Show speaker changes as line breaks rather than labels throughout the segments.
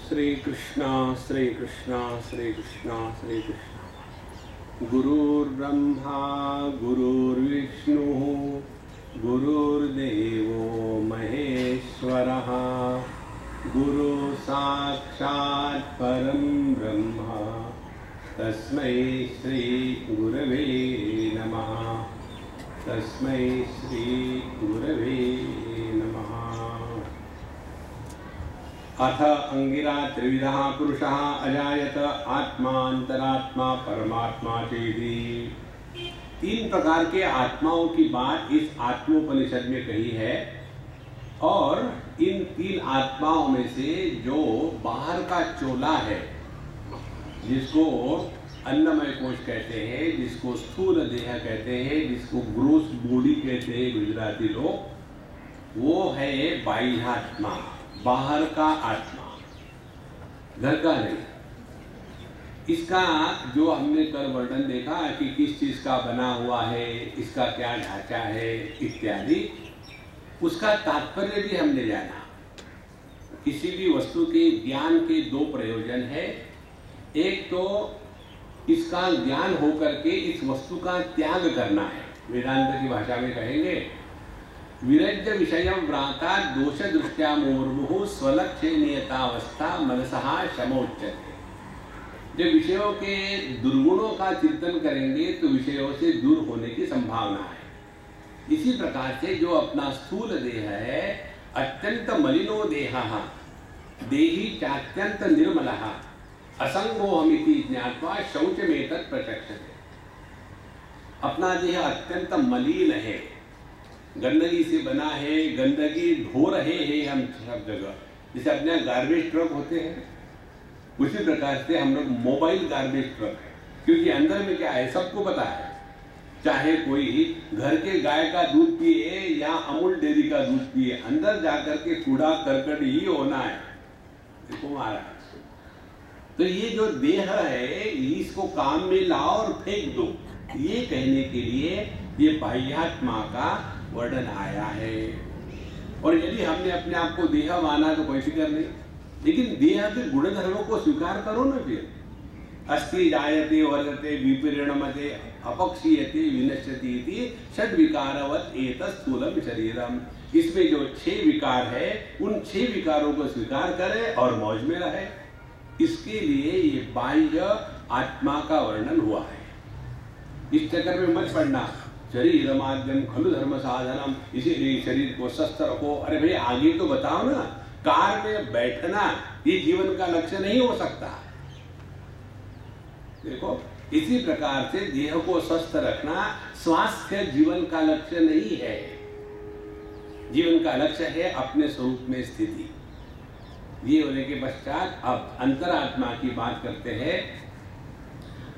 श्री कृष्णा श्री कृष्णा श्री कृष्णा श्री कृष्णा। गुरुर्ब्रह्मा गुरुर्विष्णु गुरुर्देवो महेश्वरः गुरु साक्षात् परं ब्रह्म तस्मै श्री गुरवे नमः। तस्मै श्री गुरवे नमः। अथ अंगिरा त्रिविधः पुरुषः अजायत आत्मा अंतरात्मा परमात्मा चेति। तीन प्रकार के आत्माओं की बात इस आत्मोपनिषद में कही है और इन तीन आत्माओं में से जो बाहर का चोला है, जिसको अन्नमय कोश कहते हैं, जिसको स्थूल देह कहते हैं, जिसको ग्रोस बॉडी कहते हैं गुजराती लोग, वो है बाह्यात्मा, बाहर का आत्मा, घर का नहीं। इसका जो हमने कल वर्णन देखा कि किस चीज का बना हुआ है, इसका क्या ढांचा है इत्यादि, उसका तात्पर्य भी हमने जाना। किसी भी वस्तु के ज्ञान के दो प्रयोजन है। एक तो इसका ज्ञान होकर के इस वस्तु का त्याग करना है। वेदांत की भाषा में कहेंगे विरज्य विषयं व्राता दोष दृष्टया मुहुर्मुहुः स्वलक्ष्य नियतावस्था मनसः शमोच्यते। जब विषयों के दुर्गुणों का चिंतन करेंगे तो विषयों से दूर होने की संभावना है। इसी प्रकार से जो अपना स्थूल देह है, अत्यंत मलिनो देहः देही चात्यंत निर्मलः असंगोहमिति ज्ञात्वा शौचमेतत् प्रचक्षते। अपना देह अत्यंत मलिन है, गंदगी से बना है, गंदगी ढो रहे हैं हम सब जगह। जैसे अपने गार्बेज ट्रक होते हैं, उसी प्रकार से हम लोग मोबाइल गार्बेज ट्रक है। क्योंकि अंदर में क्या है सबको पता है। चाहे कोई घर के गाय का दूध पिए या अमूल डेयरी का दूध पिए, अंदर जाकर के कूड़ा करकट ही होना है। देखो महाराज, तो ये जो देह है इसको काम में लाओ और फेंक दो, ये कहने के लिए ये बाह्यात्मा का वर्णन आया है। और यदि हमने अपने आप को देह माना तो कोई फिक्र नहीं, लेकिन देह के गुण धर्मों को स्वीकार करो ना। फिर अस्ति जायते वर्धते विपरिणमते अपक्षीयते विनश्यति इति षड विकारवत् एतत् स्थूलम शरीरम। इसमें जो 6 विकार है, उन 6 विकारों को स्वीकार करे और मौज में रहे। इसके लिए ये बाह्य आत्मा का वर्णन हुआ है। इस चक्कर में मत पड़ना शरीर माध्यम खलु धर्म साधनम, इसीलिए शरीर को स्वस्थ रखो। अरे भाई आगे तो बताओ ना। कार में बैठना ये जीवन का लक्ष्य नहीं हो सकता। देखो, इसी प्रकार से देह को स्वस्थ रखना स्वास्थ्य जीवन का लक्ष्य नहीं है। जीवन का लक्ष्य है अपने स्वरूप में स्थिति। ये होने के पश्चात अब अंतरात्मा की बात करते हैं।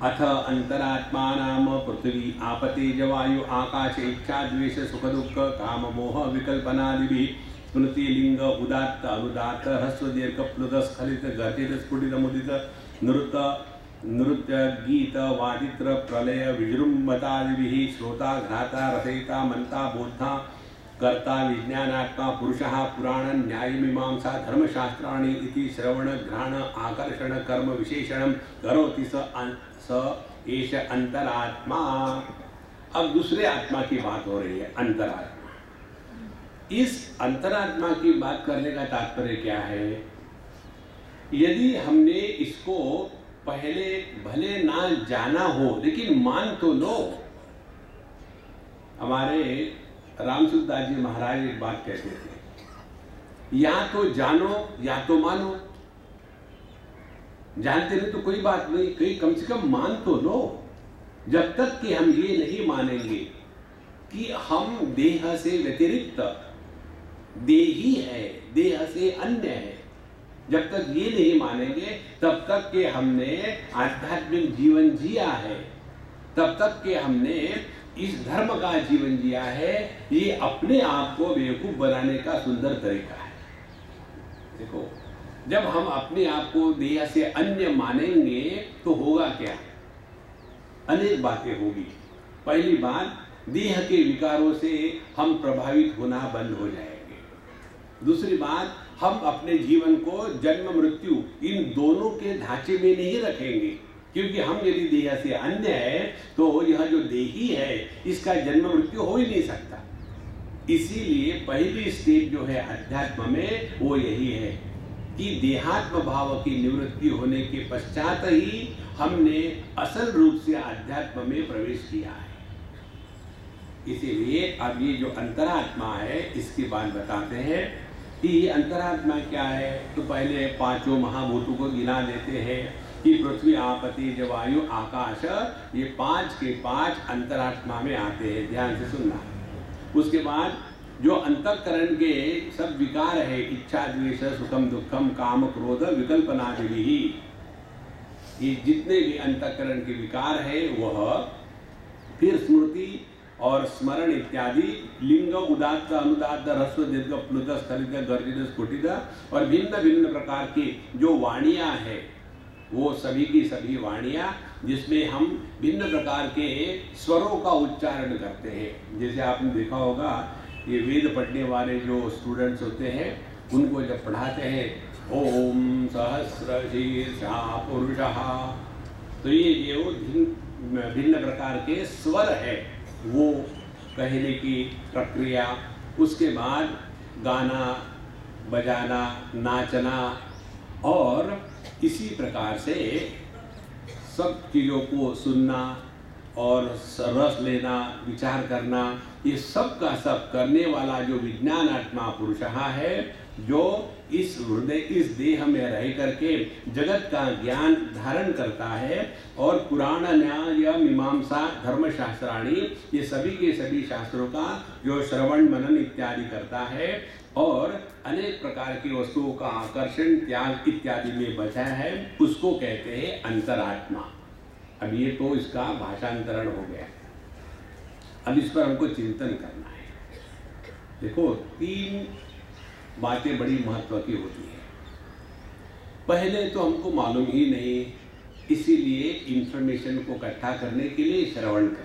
अथ अंतरात्मा नाम पृथ्वी आपते जवायु आकाश इच्छा द्वेष सुख दुख काम मोह विकल्पनादि स्मृति लिंग उदात्त अनुदात्त ह्रस्व दीर्घ प्लुत स्खलित गर्जित स्फुटित मुदित नृत्य गीत वादित्र प्रलय विजृंभतादि श्रोता घ्राता रचयिता मंता बोधा कर्ता विज्ञानात्मा पुरुषः पुराण न्याय मीमांसा धर्मशास्त्राणि इति श्रवण घ्राण आकर्षण कर्म विशेषणं करोति स एष अंतरात्मा। अब दूसरे आत्मा की बात हो रही है, अंतरात्मा। इस अंतरात्मा की बात करने का तात्पर्य क्या है? यदि हमने इसको पहले भले ना जाना हो लेकिन मान तो लो। हमारे रामसुखदास जी महाराज एक बात कहते थे, या तो जानो या तो मानो। जानते नहीं तो कोई बात नहीं, कहीं कम से कम मान तो लो। जब तक कि हम ये नहीं मानेंगे कि हम देह से व्यतिरिक्त देही है, देह से अन्य है, जब तक ये नहीं मानेंगे तब तक कि हमने आध्यात्मिक जीवन जिया है, तब तक कि हमने इस धर्म का जीवन जिया है। ये अपने आप को बेवकूफ बनाने का सुंदर तरीका है। देखो, जब हम अपने आप को देह से अन्य मानेंगे तो होगा क्या? अनेक बातें होगी। पहली बात, देह के विकारों से हम प्रभावित होना बंद हो जाएंगे। दूसरी बात, हम अपने जीवन को जन्म मृत्यु इन दोनों के ढांचे में नहीं रखेंगे, क्योंकि हम यदि देह से अन्य है तो यह जो देही है इसका जन्म मृत्यु हो ही नहीं सकता। इसीलिए पहली स्टेज जो है अध्यात्म में वो यही है कि देहात्म भाव की निवृत्ति होने के पश्चात ही हमने असल रूप से अध्यात्म में प्रवेश किया है। इसीलिए अब ये जो अंतरात्मा है इसकी बात बताते हैं कि ये अंतरात्मा क्या है। तो पहले पांचों महाभूतों को गिना देते हैं कि पृथ्वी, आप, तेज, वायु, आकाश, ये 5 के 5 अंतरात्मा में आते हैं। ध्यान से सुनना। उसके बाद जो अंतःकरण के सब विकार है, इच्छा, द्वेष, सुखम, दुखम, काम, क्रोध, विकल्पनादि, ये जितने भी अंतःकरण के विकार है वह फिर स्मृति और स्मरण इत्यादि लिंग, उदात्त, अनुदात्त, ह्रस्व, दीर्घ, प्लुत, स्थलित, गर्जित, स्फुटित और भिन्न भिन्न प्रकार की जो वाणियाँ है वो सभी की सभी वाणियाँ जिसमें हम भिन्न प्रकार के स्वरों का उच्चारण करते हैं। जैसे आपने देखा होगा ये वेद पढ़ने वाले जो स्टूडेंट्स होते हैं उनको जब पढ़ाते हैं ओम सहस्रशीर्षा पुरुषः, तो ये जो भिन्न प्रकार के स्वर है वो कहने की प्रक्रिया, उसके बाद गाना बजाना, नाचना और इसी प्रकार से सब चीज़ों को सुनना और रस लेना, विचार करना, ये सब का सब करने वाला जो विज्ञान आत्मा पुरुष है, जो इस हृदय, इस देह में रह करके जगत का ज्ञान धारण करता है और पुराण, न्याय, मीमांसा, धर्मशास्त्राणी, ये सभी के सभी शास्त्रों का जो श्रवण, मनन इत्यादि करता है और अनेक प्रकार की वस्तुओं का आकर्षण, त्याग इत्यादि में बचा है, उसको कहते हैं अंतरात्मा। अब ये तो इसका भाषांतरण हो गया। अब इस पर हमको चिंतन करना है। देखो 3 बातें बड़ी महत्व की होती है। पहले तो हमको मालूम ही नहीं, इसीलिए इंफॉर्मेशन को इकट्ठा करने के लिए श्रवण करें।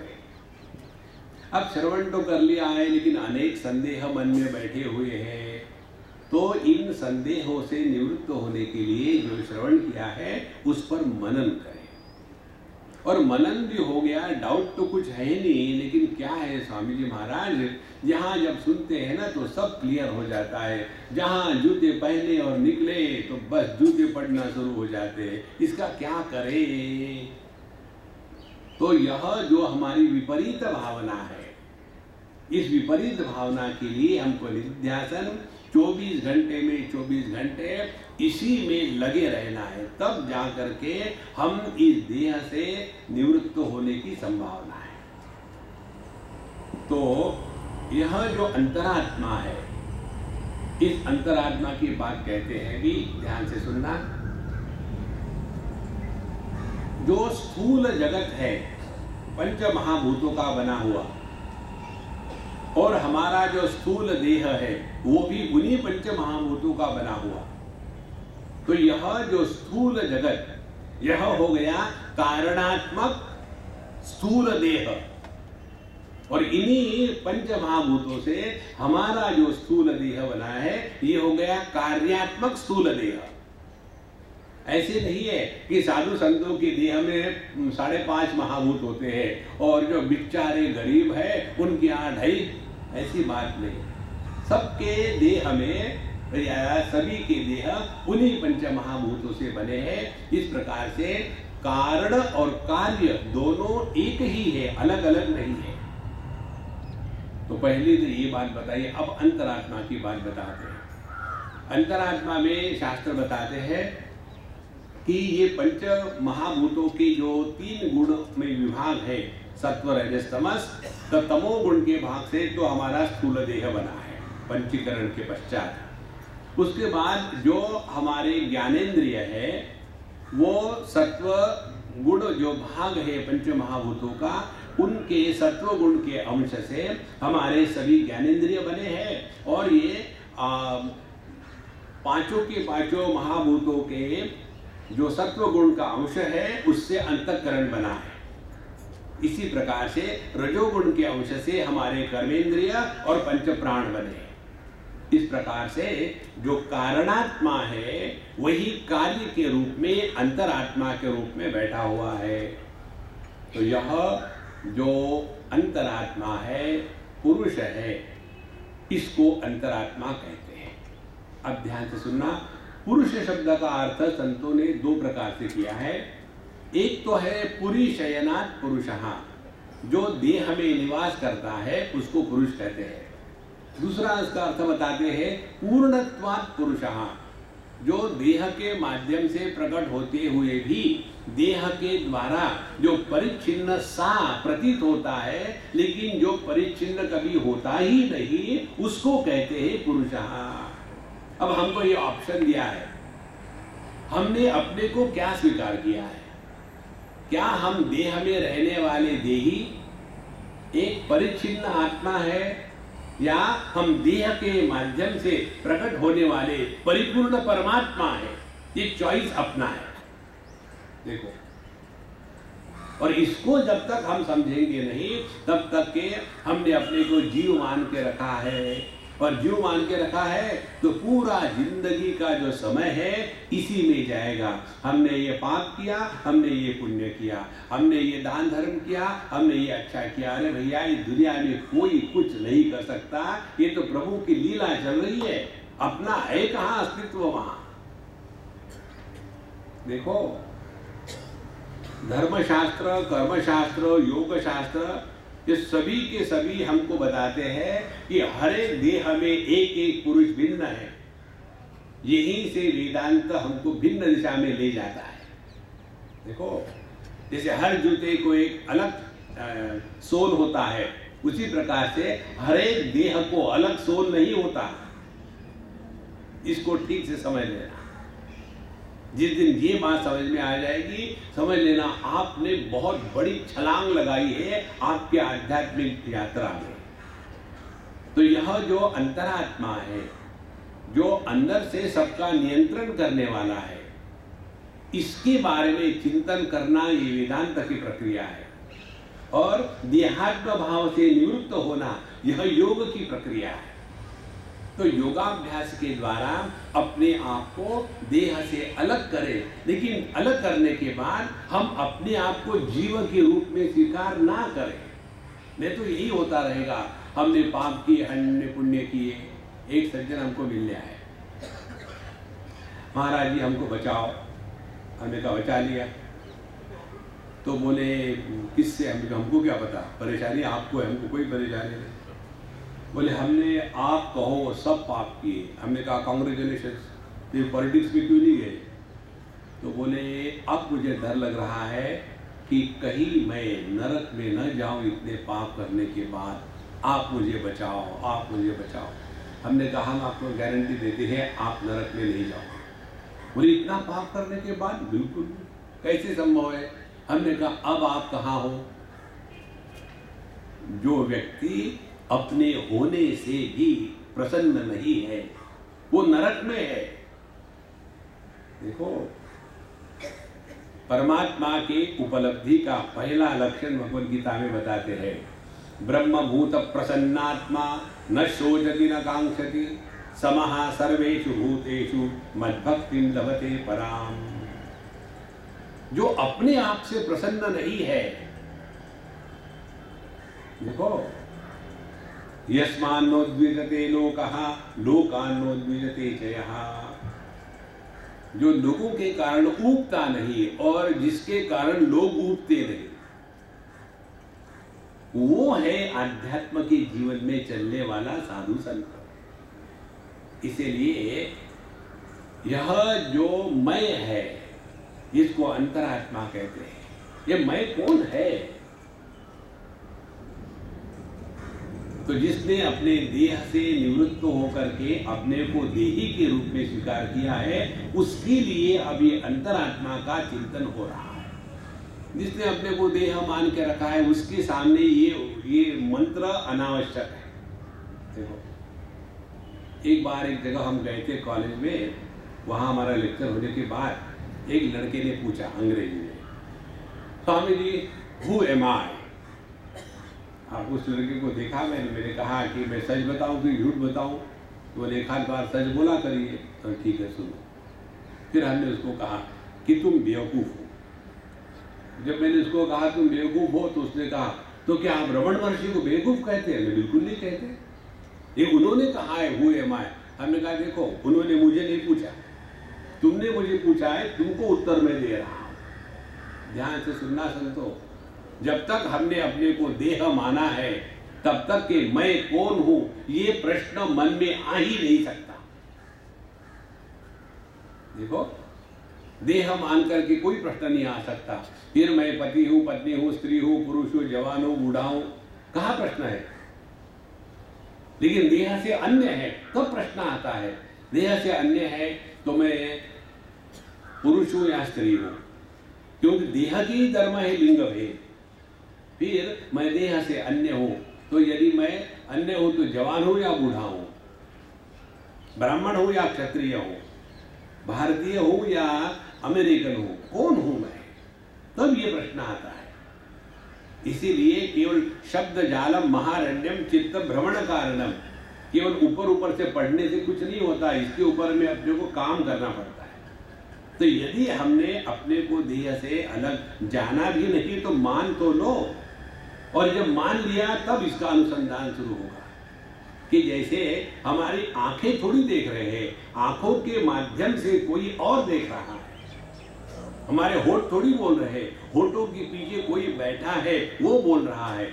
अब श्रवण तो कर लिया है लेकिन अनेक संदेह मन में बैठे हुए हैं, तो इन संदेहों से निवृत्त होने के लिए जो श्रवण किया है उस पर मनन करें। और मनन भी हो गया, डाउट तो कुछ है नहीं, लेकिन क्या है स्वामी जी महाराज, यहाँ जब सुनते हैं ना तो सब क्लियर हो जाता है। जहाँ जूते पहने और निकले तो बस जूते पड़ना शुरू हो जाते हैं, इसका क्या करें। तो यह जो हमारी विपरीत भावना है, इस विपरीत भावना के लिए हमको निध्यासन 24 घंटे में 24 घंटे इसी में लगे रहना है, तब जा करके हम इस देह से निवृत्त होने की संभावना है। तो यह जो अंतरात्मा है, इस अंतरात्मा की बात कहते हैं भी, ध्यान से सुनना। जो स्थूल जगत है 5 महाभूतों का बना हुआ और हमारा जो स्थूल देह है वो भी उन्हीं 5 महाभूतों का बना हुआ। तो यह जो स्थूल जगत, यह हो गया कारणात्मक स्थूल देह, और इन्हीं 5 महाभूतों से हमारा जो स्थूल देह बना है ये हो गया कार्यात्मक स्थूल देह। ऐसे नहीं है कि साधु संतों के देह में 5.5 महाभूत होते हैं और जो बेचारे गरीब है उनके 2.5, ऐसी बात नहीं। सबके देह में, सभी के देह उन्हीं 5 महाभूतों से बने हैं। इस प्रकार से कारण और कार्य दोनों एक ही है, अलग अलग नहीं है। तो पहले तो ये बात बताइए। अब अंतरात्मा की बात बताते हैं। अंतरात्मा में शास्त्र बताते हैं कि ये 5 महाभूतों के जो 3 गुण में विभाग है, सत्व, रजस, तमस, तो तमोगुण के भाग से तो हमारा स्थूल देह बना है पंचीकरण के पश्चात। उसके बाद जो हमारे ज्ञानेंद्रिय है वो सत्व गुण जो भाग है 5 महाभूतों का, उनके सत्व गुण के अंश से हमारे सभी ज्ञानेंद्रिय बने हैं। और ये 5 के 5 महाभूतों के जो सत्व गुण का अंश है उससे अंतःकरण बना है। इसी प्रकार से रजोगुण के अंश से हमारे कर्मेंद्रिय और 5 प्राण बने हैं। इस प्रकार से जो कारणात्मा है वही कार्य के रूप में अंतरात्मा के रूप में बैठा हुआ है। तो यह जो अंतरात्मा है, पुरुष है, इसको अंतरात्मा कहते हैं। अब ध्यान से सुनना, पुरुष शब्द का अर्थ संतों ने दो प्रकार से किया है। एक तो है पुरी शयनात् पुरुषः, जो देह में निवास करता है उसको पुरुष कहते हैं। दूसरा इसका अर्थ बताते हैं पूर्णत्वात् पुरुषः, जो देह के माध्यम से प्रकट होते हुए भी देह के द्वारा जो परिच्छिन्न सा प्रतीत होता है, लेकिन जो परिच्छिन्न कभी होता ही नहीं, उसको कहते हैं पुरुषः। अब हमको ये ऑप्शन दिया है, हमने अपने को क्या स्वीकार किया है? क्या हम देह में रहने वाले देही एक परिच्छिन्न आत्मा है, या हम देह के माध्यम से प्रकट होने वाले परिपूर्ण परमात्मा है? ये चॉइस अपना है। देखो, और इसको जब तक हम समझेंगे नहीं तब तक के हमने अपने को जीव मान के रखा है, और जीव मान के रखा है तो पूरा जिंदगी का जो समय है इसी में जाएगा। हमने ये पाप किया, हमने ये पुण्य किया, हमने ये दान धर्म किया, हमने ये अच्छा किया। अरे भैया, इस दुनिया में कोई कुछ नहीं कर सकता, ये तो प्रभु की लीला चल रही है। अपना है कहाँ अस्तित्व? वहां देखो, धर्मशास्त्र, कर्मशास्त्र, योग शास्त्र, ये सभी के सभी हमको बताते हैं कि हर एक देह में एक एक पुरुष भिन्न है। यहीं से वेदांत हमको भिन्न दिशा में ले जाता है। देखो, जैसे हर जूते को एक अलग सोल होता है, उसी प्रकार से हर एक देह को अलग सोल नहीं होता। इसको ठीक से समझ लेना। जिस दिन ये बात समझ में आ जाएगी, समझ लेना आपने बहुत बड़ी छलांग लगाई है आपके आध्यात्मिक यात्रा में। तो यह जो अंतरात्मा है, जो अंदर से सबका नियंत्रण करने वाला है, इसके बारे में चिंतन करना ये वेदांत की प्रक्रिया है। और देहात्म भाव से निवृत्त होना यह योग की प्रक्रिया है। तो योगाभ्यास के द्वारा अपने आप को देह से अलग करें, लेकिन अलग करने के बाद हम अपने आप को जीव के रूप में स्वीकार ना करें। नहीं तो यही होता रहेगा, हमने पाप किए, हमने पुण्य किए। एक सज्जन हमको मिलने आए, महाराज जी हमको बचाओ। हमने कहा बचा लिया। तो बोले किससे? हमको क्या पता, परेशानी आपको है, हमको कोई परेशानी नहीं। बोले हमने, आप कहो, सब पाप किए। हमने कहा कांग्रेचुलेशंस, ये पॉलिटिक्स में क्यों नहीं गए? तो बोले अब मुझे डर लग रहा है कि कहीं मैं नरक में न जाऊं इतने पाप करने के बाद। आप मुझे बचाओ, आप मुझे बचाओ। हमने कहा हम आपको गारंटी देते हैं आप नरक में नहीं जाओ। बोले इतना पाप करने के बाद? बिल्कुल, कैसे संभव है? हमने कहा अब आप कहाँ हो? जो व्यक्ति अपने होने से भी प्रसन्न नहीं है, वो नरक में है। देखो, परमात्मा के उपलब्धि का पहला लक्षण भगवद गीता में बताते हैं, ब्रह्मभूत प्रसन्नात्मा न शोचति न कांक्षति समः सर्वेषु भूतेषु मद्भक्तिं लभते पराम। जो अपने आप से प्रसन्न नहीं है, देखो, यस्मान्नोद्विजते लोकः लोकान्नोद्विजते च यः। जो लोगों के कारण ऊबता नहीं और जिसके कारण लोग ऊबते नहीं, वो है आध्यात्म के जीवन में चलने वाला साधु संत। इसीलिए यह जो मैं है, इसको अंतरात्मा कहते हैं। ये मैं कौन है? तो जिसने अपने देह से निवृत्त होकर के अपने को देही के रूप में स्वीकार किया है, उसके लिए अब ये अंतरात्मा का चिंतन हो रहा है। जिसने अपने को देह मान के रखा है, उसके सामने ये मंत्र अनावश्यक है। देखो, एक बार एक जगह हम गए थे कॉलेज में, वहाँ हमारा लेक्चर होने के बाद एक लड़के ने पूछा अंग्रेजी में, स्वामी जी हु एम आई? उस लड़के को देखा मैंने कहा कि मैं सच बताऊं कि झूठ बताऊं? बोले एक आध बार सच बोला करिए। तो ठीक है सुनो। फिर हमने उसको कहा कि तुम बेवकूफ़ हो। जब मैंने उसको कहा तुम बेवकूफ़ हो तो उसने कहा तो क्या आप रमण महर्षि को बेवकूफ़ कहते हैं? मैं बिल्कुल नहीं कहते, ये उन्होंने कहा है हु एम आई। हमने कहा देखो उन्होंने मुझे नहीं पूछा, तुमने मुझे पूछा है, तुमको उत्तर मैं दे रहा हूं। ध्यान से सुनना संतो, जब तक हमने अपने को देह माना है तब तक कि मैं कौन हूं ये प्रश्न मन में आ ही नहीं सकता। देखो देह मान करके कोई प्रश्न नहीं आ सकता। फिर मैं पति हूं, पत्नी हूं, स्त्री हूं, पुरुष हूं, जवान हूं, बूढ़ा हूं, कहां प्रश्न है? लेकिन देह से अन्य है तब प्रश्न आता है। देह से अन्य है तो मैं पुरुष हूं या स्त्री हूं, क्योंकि देह की ही धर्म है लिंग भेद। फिर मैं देह से अन्य हूं तो यदि मैं अन्य हूं तो जवान हूं या बूढ़ा हूं, ब्राह्मण हूं या क्षत्रिय हूं, भारतीय हूं या अमेरिकन हूं, कौन हूं मैं? तब ये प्रश्न आता है। इसीलिए केवल शब्द जालम महारण्यम चित्त भ्रमण कारणम, केवल ऊपर ऊपर से पढ़ने से कुछ नहीं होता, इसके ऊपर में अपने को काम करना पड़ता है। तो यदि हमने अपने को देह से अलग जाना भी नहीं तो मान तो लो, और जब मान लिया तब इसका अनुसंधान शुरू होगा। कि जैसे हमारी आंखें थोड़ी देख रहे हैं, आंखों के माध्यम से कोई और देख रहा है। हमारे होठ थोड़ी बोल रहे हैं, होठों के पीछे कोई बैठा है वो बोल रहा है।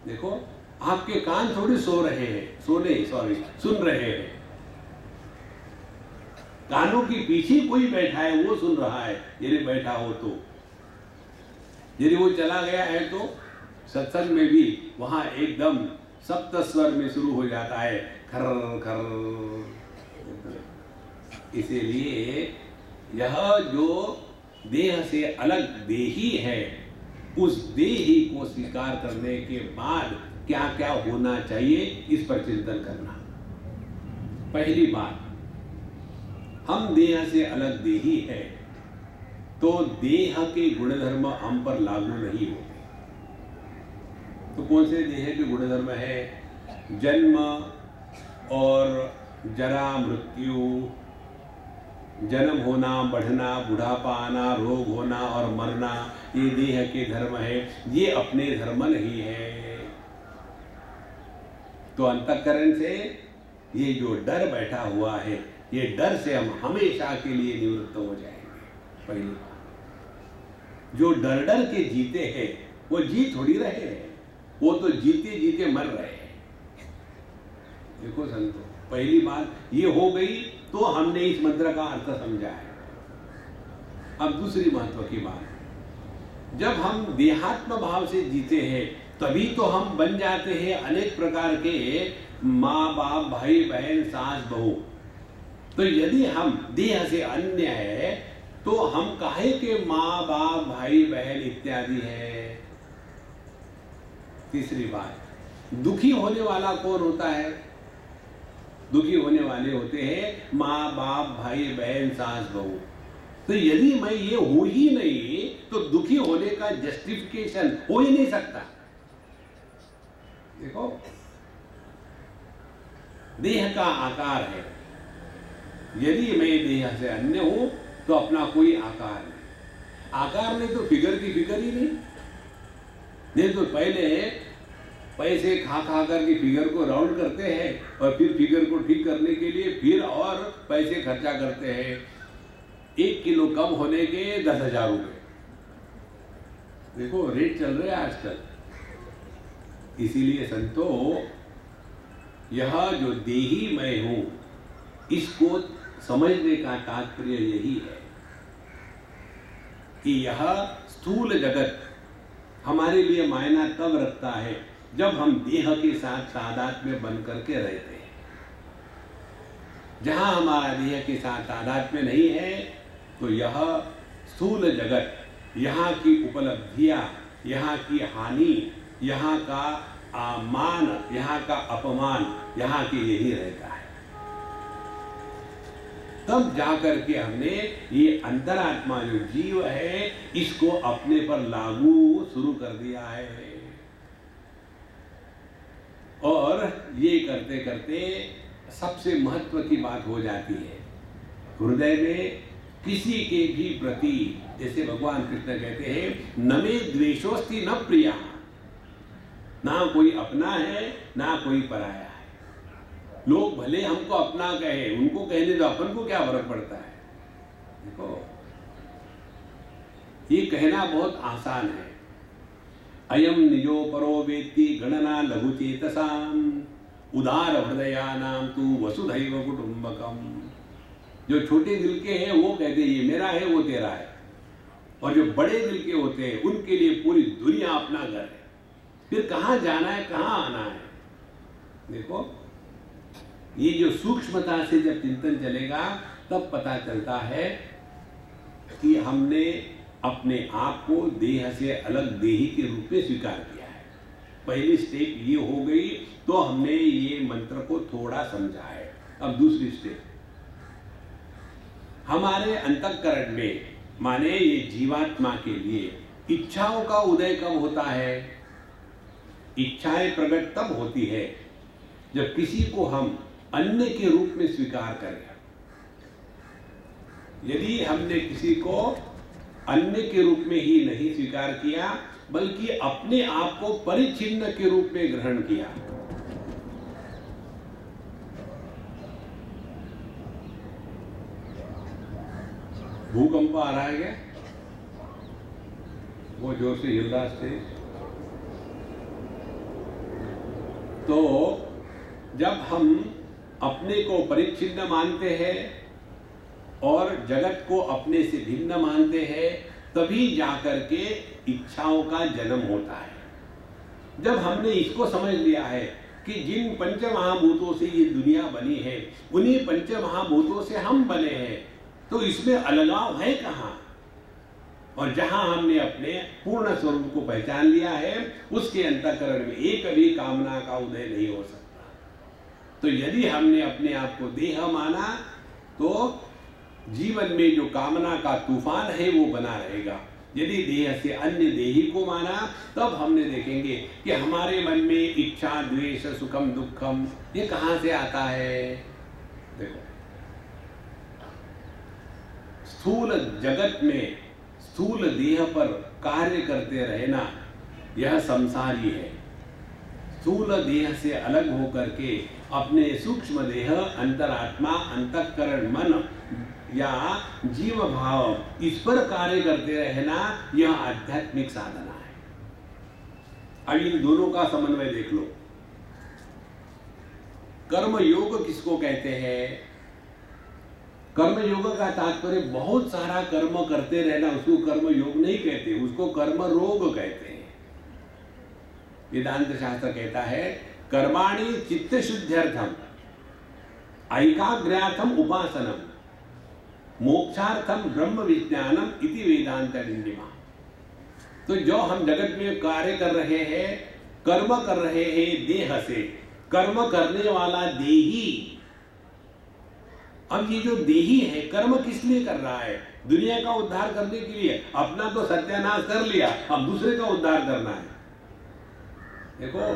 देखो आपके कान थोड़ी सुन रहे हैं, कानों के पीछे कोई बैठा है वो सुन रहा है। यदि बैठा हो तो, यदि वो चला गया है तो सत्संग में भी वहां एकदम सप्त स्वर में शुरू हो जाता है, खर खर। इसीलिए यह जो देह से अलग देही है, उस देही को स्वीकार करने के बाद क्या क्या होना चाहिए इस पर चिंतन करना। पहली बात, हम देह से अलग देही है तो देह के गुणधर्म हम पर लागू नहीं होते। तो कौन से देह के गुणधर्म है? जन्म और जरा मृत्यु, जन्म होना, बढ़ना, बुढ़ापा आना, रोग होना और मरना, ये देह के धर्म है। ये अपने धर्म नहीं है। तो अंतःकरण से ये जो डर बैठा हुआ है, ये डर से हम हमेशा के लिए निवृत्त हो जाएंगे। पहली बात, जो डर डर के जीते हैं वो जी थोड़ी रहे हैं, वो तो जीते जीते मर रहे हैं। देखो संतो, पहली बात ये हो गई तो हमने इस मंत्र का अर्थ समझा है। अब दूसरी महत्व की बात, जब हम देहात्म भाव से जीते हैं तभी तो हम बन जाते हैं अनेक प्रकार के माँ बाप, भाई बहन, सास बहू। तो यदि हम देह से अन्य है तो हम काहे के माँ बाप, भाई बहन इत्यादि है। तीसरी बात, दुखी होने वाला कौन होता है? दुखी होने वाले होते हैं माँ बाप, भाई बहन, सास बहू। तो यदि मैं ये हो ही नहीं तो दुखी होने का जस्टिफिकेशन हो ही नहीं सकता। देखो देह का आकार है, यदि मैं देह से अन्य हूं तो अपना कोई आकार नहीं। आकार नहीं तो फिगर की फिगर ही नहीं तो पहले पैसे खा खा करके फिगर को राउंड करते हैं और फिर फिगर को ठीक करने के लिए फिर और पैसे खर्चा करते हैं। 1 किलो कम होने के 10,000 रुपये, देखो रेट चल रहे हैं आजकल। इसीलिए संतो, यह जो देही मैं हूं, इसको समझने का तात्पर्य यही है कि यह स्थूल जगत हमारे लिए मायना तब रखता है जब हम देह के साथ तादाद में बन करके रहते हैं। जहां हमारा देह के साथ तादाद में नहीं है तो यह स्थूल जगत, यहाँ की उपलब्धियां, यहाँ की हानि, यहाँ का मान, यहाँ का अपमान, यहाँ के यही रहता है। तब जाकर के हमने ये अंतरात्मा जो जीव है इसको अपने पर लागू शुरू कर दिया है। और ये करते करते सबसे महत्व की बात हो जाती है। हृदय में किसी के भी प्रति, जैसे भगवान कृष्ण कहते हैं, न मे द्वेषोस्ति न प्रिया, ना कोई अपना है ना कोई पराया है। लोग भले हमको अपना कहे, उनको कहने दो, अपन को क्या फर्क पड़ता है। देखो, ये कहना बहुत आसान है। अयम निजो परो वेत्ति गणना लघुचेतसाम उदार हृदयानाम तु वसुधैव कुटुंबकम। जो छोटे दिल के हैं वो कहते हैं ये मेरा है, वो तेरा है, और जो बड़े दिल के होते हैं उनके लिए पूरी दुनिया अपना घर है। फिर कहाँ जाना है, कहाँ आना है। देखो, ये जो सूक्ष्मता से जब चिंतन चलेगा तब पता चलता है कि हमने अपने आप को देह से अलग देही के रूप में स्वीकार किया है। पहली स्टेप ये हो गई, तो हमने ये मंत्र को थोड़ा समझा है। अब दूसरी स्टेप, हमारे अंतःकरण में, माने ये जीवात्मा के लिए इच्छाओं का उदय कब होता है? इच्छाएं प्रकट तब होती है जब किसी को हम अन्य के रूप में स्वीकार करें। यदि हमने किसी को अन्य के रूप में ही नहीं स्वीकार किया, बल्कि अपने आप को परिच्छिन्न के रूप में ग्रहण किया, भूकंप आ रहा है क्या? वो जोर से हिल रहा है। तो जब हम अपने को परिच्छिन्न मानते हैं और जगत को अपने से भिन्न मानते हैं, तभी जाकर के इच्छाओं का जन्म होता है। जब हमने इसको समझ लिया है कि जिन पंच महाभूतों से ये दुनिया बनी है, उन्हीं पंच महाभूतों से हम बने हैं, तो इसमें अलगाव है कहाँ? और जहां हमने अपने पूर्ण स्वरूप को पहचान लिया है, उसके अंतःकरण में एक भी कामना का उदय नहीं हो सकता। तो यदि हमने अपने आप को देह माना, तो जीवन में जो कामना का तूफान है वो बना रहेगा। यदि देह से अन्य देही को माना, तब हमने देखेंगे कि हमारे मन में इच्छा, द्वेष, सुखम, दुखम, ये कहां से आता है। देखो, स्थूल जगत में स्थूल देह पर कार्य करते रहना, यह संसारी है। स्थूल देह से अलग होकर के अपने सूक्ष्म देह, अंतरात्मा, अंतःकरण, मन या जीव भाव, इस पर कार्य करते रहना, यह आध्यात्मिक साधना है। अब इन दोनों का समन्वय देख लो। कर्म योग किसको कहते हैं? कर्म योग का तात्पर्य बहुत सारा कर्म करते रहना, उसको कर्म योग नहीं कहते, उसको कर्म रोग कहते हैं। वेदांत शास्त्र कहता है, कर्माणि चित्त शुद्ध्यर्थम ऐकाग्र्यार्थम उपासनम मोक्षार्थम ब्रह्म विज्ञानम इति वेदांत डिंडिमा। तो जो हम जगत में कार्य कर रहे हैं, कर्म कर रहे हैं देह से, कर्म करने वाला देही। अब ये जो देही है, कर्म किस लिए कर रहा है? दुनिया का उद्धार करने के लिए। अपना तो सत्यानाश कर लिया, अब दूसरे का उद्धार करना है। देखो,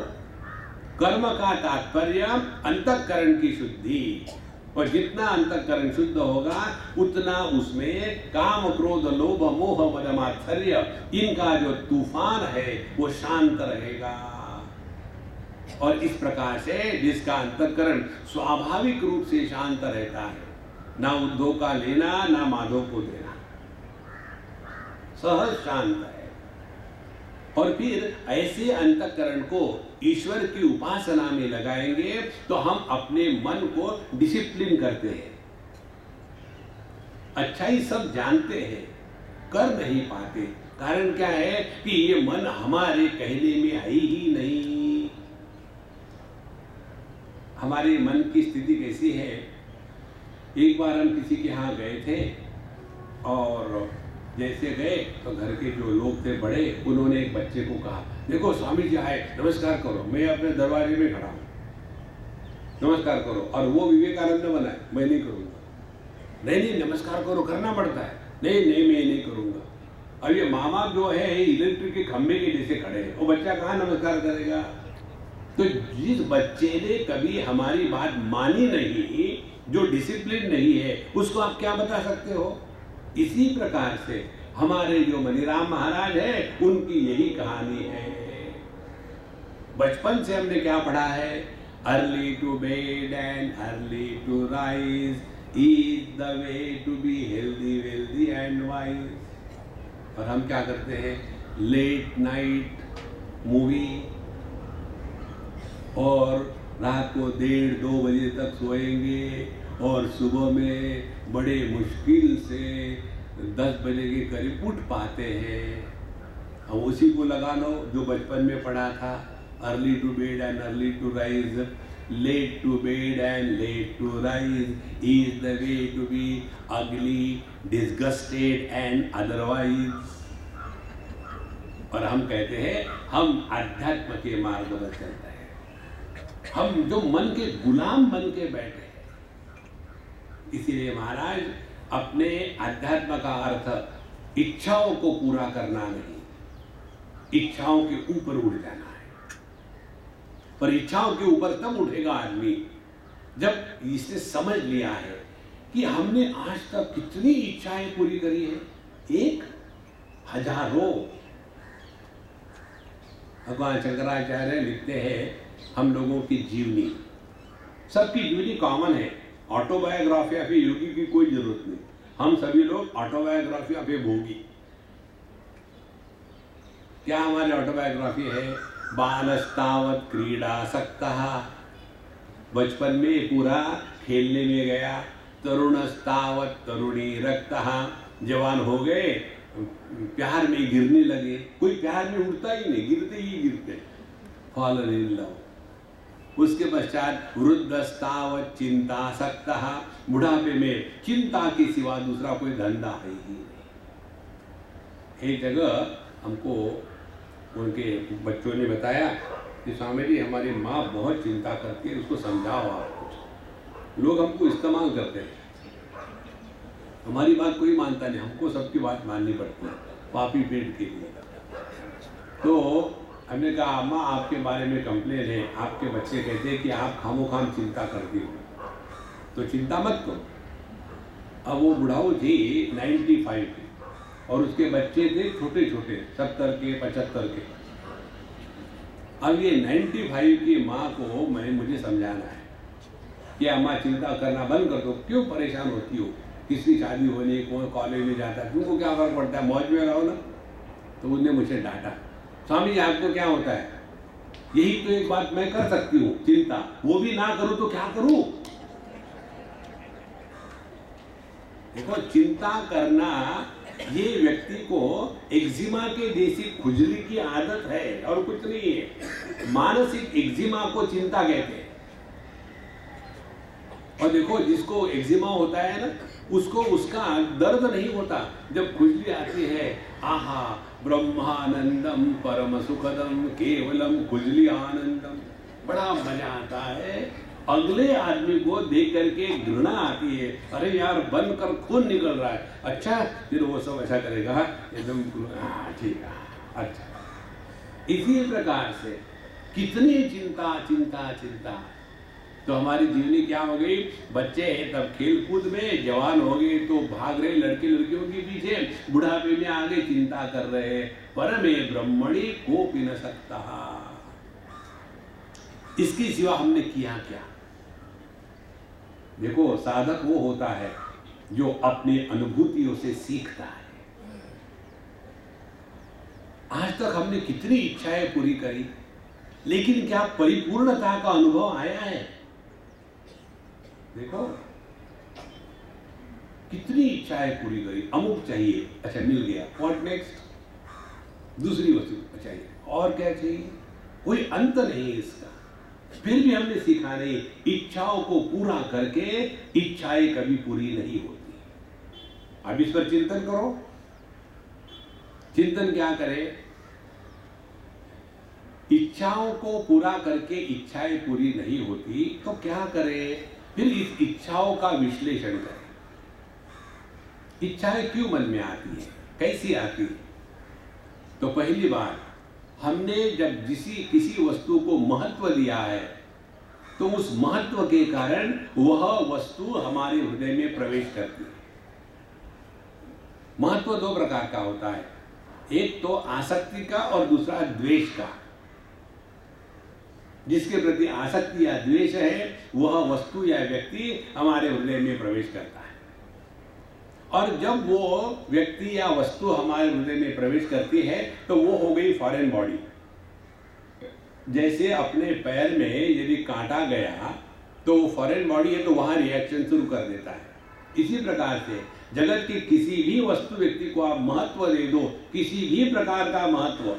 कर्म का तात्पर्य अंतःकरण की शुद्धि, और जितना अंतःकरण शुद्ध होगा उतना उसमें काम, क्रोध, लोभ, मोह, मद, मात्सर्य, इनका जो तूफान है वो शांत रहेगा। और इस प्रकार से जिसका अंतःकरण स्वाभाविक रूप से शांत रहता है, ना उद्धव का लेना ना माधव को देना, सहज शांत है। और फिर ऐसे अंतःकरण को ईश्वर की उपासना में लगाएंगे तो हम अपने मन को डिसिप्लिन करते हैं। अच्छाई सब जानते हैं, कर नहीं पाते। कारण क्या है कि ये मन हमारे कहने में आई ही नहीं। हमारे मन की स्थिति कैसी है? एक बार हम किसी के यहाँ गए थे, और जैसे गए तो घर के जो लोग थे बड़े, उन्होंने एक बच्चे को कहा, देखो स्वामी जी आए, नमस्कार करो। मैं अपने दरवाजे में खड़ा हूँ, नमस्कार करो। और वो विवेकानंद बना है, मैं नहीं करूँगा। नहीं, नमस्कार करो, करना पड़ता है। नहीं, मैं नहीं करूँगा। अब ये माँ बाप जो है इलेक्ट्रिक के खंभे के जैसे खड़े हैं, वो बच्चा कहाँ नमस्कार करेगा? तो जिस बच्चे ने कभी हमारी बात मानी नहीं, जो डिसिप्लिन नहीं है, उसको आप क्या बता सकते हो? इसी प्रकार से हमारे जो मनीराम महाराज हैं, उनकी यही कहानी है। बचपन से हमने क्या पढ़ा है? Early to bed and early to rise is the way to be healthy wealthy and wise. और हम क्या करते हैं? लेट नाइट मूवी और रात को 1:30-2 बजे तक सोएंगे और सुबह में बड़े मुश्किल से 10 बजे के करीब उठ पाते हैं। हम उसी को लगा लो जो बचपन में पढ़ा था, early to bed and early to rise, late to bed and late to rise is the way to be ugly disgusted and otherwise. और हम कहते हैं हम अध्यात्म के मार्ग पर चलते हैं, हम जो मन के गुलाम बन के बैठे हैं। इसीलिए महाराज अपने अध्यात्म का अर्थ इच्छाओं को पूरा करना नहीं, इच्छाओं के ऊपर उठ जाना है। पर इच्छाओं के ऊपर तब उठेगा आदमी जब इसने समझ लिया है कि हमने आज तक कितनी इच्छाएं पूरी करी है। 1,000। भगवान शंकराचार्य लिखते हैं हम लोगों की जीवनी, सबकी जीवनी कॉमन है। ऑटोबायोग्राफी ऑफ योगी की कोई जरूरत नहीं, हम सभी लोग ऑटोबायोग्राफी ऑफ भोगी। क्या हमारी ऑटोबायोग्राफी है? बालस्तावत क्रीडासक्तः, बचपन में पूरा खेलने में गया। तरुणस्तावत तरुणी रक्तः, जवान हो गए प्यार में गिरने लगे। कोई प्यार में उठता ही नहीं, गिरते ही गिरते, फॉलन इन लव। उसके पश्चात वृद्धस्तावत चिंतासक्तः, बुढ़ापे में चिंता के सिवा दूसरा कोई धंधा है ही नहीं। एक जगह हमको उनके बच्चों ने बताया कि स्वामी जी हमारी माँ बहुत चिंता करती है, उसको समझाओ आप कुछ। लोग हमको इस्तेमाल करते हैं, हमारी बात कोई मानता नहीं, हमको सबकी बात माननी पड़ती है पापी पेट के लिए। तो हमने कहा अम्मा आपके बारे में कंप्लेन है, आपके बच्चे कहते हैं कि आप खामोखाम चिंता करती हो, तो चिंता मत करो। अब वो बुढ़ाऊ थी 95 की और उसके बच्चे थे छोटे छोटे 70 के 75 के। अब ये 95 की माँ को मुझे समझाना है कि अम्मा चिंता करना बंद कर दो, क्यों परेशान होती हो, किसकी शादी होनी, कौन कॉलेज में जाता है, तुमको क्या फर्क पड़ता है, मौज में रहो ना। तो उसने मुझे डांटा, स्वामी जी आपको क्या होता है, यही तो एक बात मैं कर सकती हूँ चिंता, वो भी ना करूं तो क्या करूं। देखो चिंता करना ये व्यक्ति को एक्जिमा के जैसी खुजली की आदत है और कुछ नहीं है। मानसिक एक्जिमा को चिंता कहते हैं। और देखो जिसको एक्जिमा होता है ना, उसको उसका दर्द नहीं होता, जब खुजली आती है आहा ब्रह्मानंदम परम सुखदम केवलम खुजली आनंदम, बड़ा मजा आता है। अगले आदमी को देख करके घृणा आती है, अरे यार बंद कर खून निकल रहा है। अच्छा फिर वो सब ऐसा करेगा एकदम ठीक है अच्छा। इसी प्रकार से कितनी चिंता चिंता चिंता। तो हमारी जीवनी क्या हो गई, बच्चे हैं तब खेल कूद में, जवान हो गए तो भाग रहे लड़के लड़कियों के पीछे, बुढ़ापे में आगे चिंता कर रहे। परमे ब्रह्मणि कोपि न सकता, इसके सिवा हमने किया क्या। देखो साधक वो होता है जो अपनी अनुभूतियों से सीखता है। आज तक हमने कितनी इच्छाएं पूरी करी, लेकिन क्या परिपूर्णता का अनुभव आया है। देखो कितनी इच्छाएं पूरी करी, अमुक चाहिए, अच्छा मिल गया, व्हाट नेक्स्ट, दूसरी वस्तु चाहिए, और क्या चाहिए, कोई अंत नहीं है इसका। फिर भी हमने सीखा नहीं, इच्छाओं को पूरा करके इच्छाएं कभी पूरी नहीं होती। अब इस पर चिंतन करो। चिंतन क्या करें, इच्छाओं को पूरा करके इच्छाएं पूरी नहीं होती तो क्या करें, फिर इस इच्छाओं का विश्लेषण करें। इच्छाएं क्यों मन में आती है, कैसी आती है। तो पहली बात हमने जब किसी वस्तु को महत्व दिया है तो उस महत्व के कारण वह वस्तु हमारे हृदय में प्रवेश करती है। महत्व दो प्रकार का होता है, एक तो आसक्ति का और दूसरा द्वेष का। जिसके प्रति आसक्ति या द्वेष है वह वस्तु या व्यक्ति हमारे हृदय में प्रवेश करता है। और जब वो व्यक्ति या वस्तु हमारे हृदय में प्रवेश करती है तो वो हो गई फॉरेन बॉडी। जैसे अपने पैर में यदि कांटा गया तो वो फॉरेन बॉडी है तो वहां रिएक्शन शुरू कर देता है। इसी प्रकार से जगत की किसी भी वस्तु व्यक्ति को आप महत्व दे दो, किसी भी प्रकार का महत्व,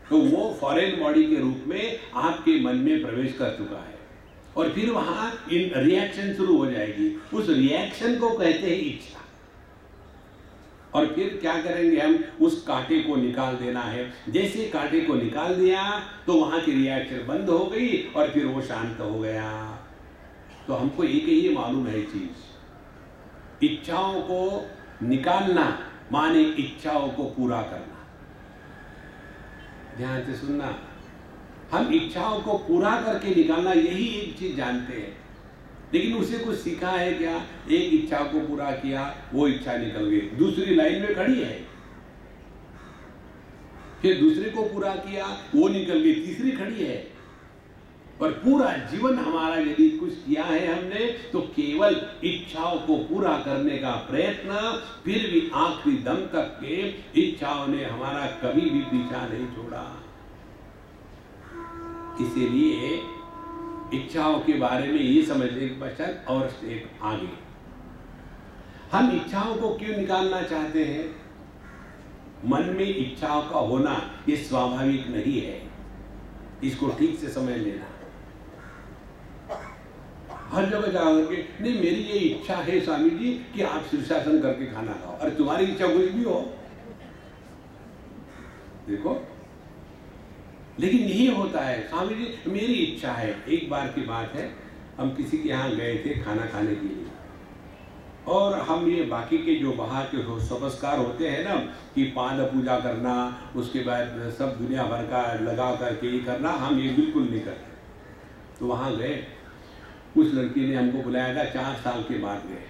तो वो फॉरेन बॉडी के रूप में आपके मन में प्रवेश कर चुका है और फिर वहां रिएक्शन शुरू हो जाएगी। उस रिएक्शन को कहते हैं इच्छा। और फिर क्या करेंगे हम, उस कांटे को निकाल देना है। जैसे कांटे को निकाल दिया तो वहां की रिएक्शन बंद हो गई और फिर वो शांत हो गया। तो हमको एक ही मालूम है चीज, इच्छाओं को निकालना माने इच्छाओं को पूरा करना। ध्यान से सुनना, हम इच्छाओं को पूरा करके निकालना यही एक चीज जानते हैं, लेकिन उसे कुछ सीखा है क्या? एक इच्छा को पूरा किया, वो इच्छा निकल गई, दूसरी लाइन में खड़ी है। फिर दूसरे को पूरा किया, वो निकल गई, तीसरी खड़ी है। पर पूरा जीवन हमारा यदि कुछ किया है हमने तो केवल इच्छाओं को पूरा करने का प्रयत्न, फिर भी आखिरी दम तक के इच्छाओं ने हमारा कभी भी पीछा नहीं छोड़ा। इसीलिए इच्छाओं के बारे में ये समझने के पश्चात और एक आगे, हम इच्छाओं को क्यों निकालना चाहते हैं? मन में इच्छाओं का होना ये स्वाभाविक नहीं है, इसको ठीक से समझ लेना। हर जगह जाकर के नहीं मेरी ये इच्छा है स्वामी जी कि आप शीर्षासन करके खाना खाओ, अरे तुम्हारी इच्छा कुछ भी हो, देखो। लेकिन यही होता है, स्वामी जी मेरी इच्छा है। एक बार की बात है, हम किसी के यहाँ गए थे खाना खाने के लिए, और हम ये बाकी के जो बाहर के संस्कार होते हैं ना कि पाद पूजा करना, उसके बाद सब दुनिया भर का लगा करके ये करना, हम ये बिल्कुल नहीं करते। तो वहाँ गए, उस लड़की ने हमको बुलाया था, 4 साल के बाद गए,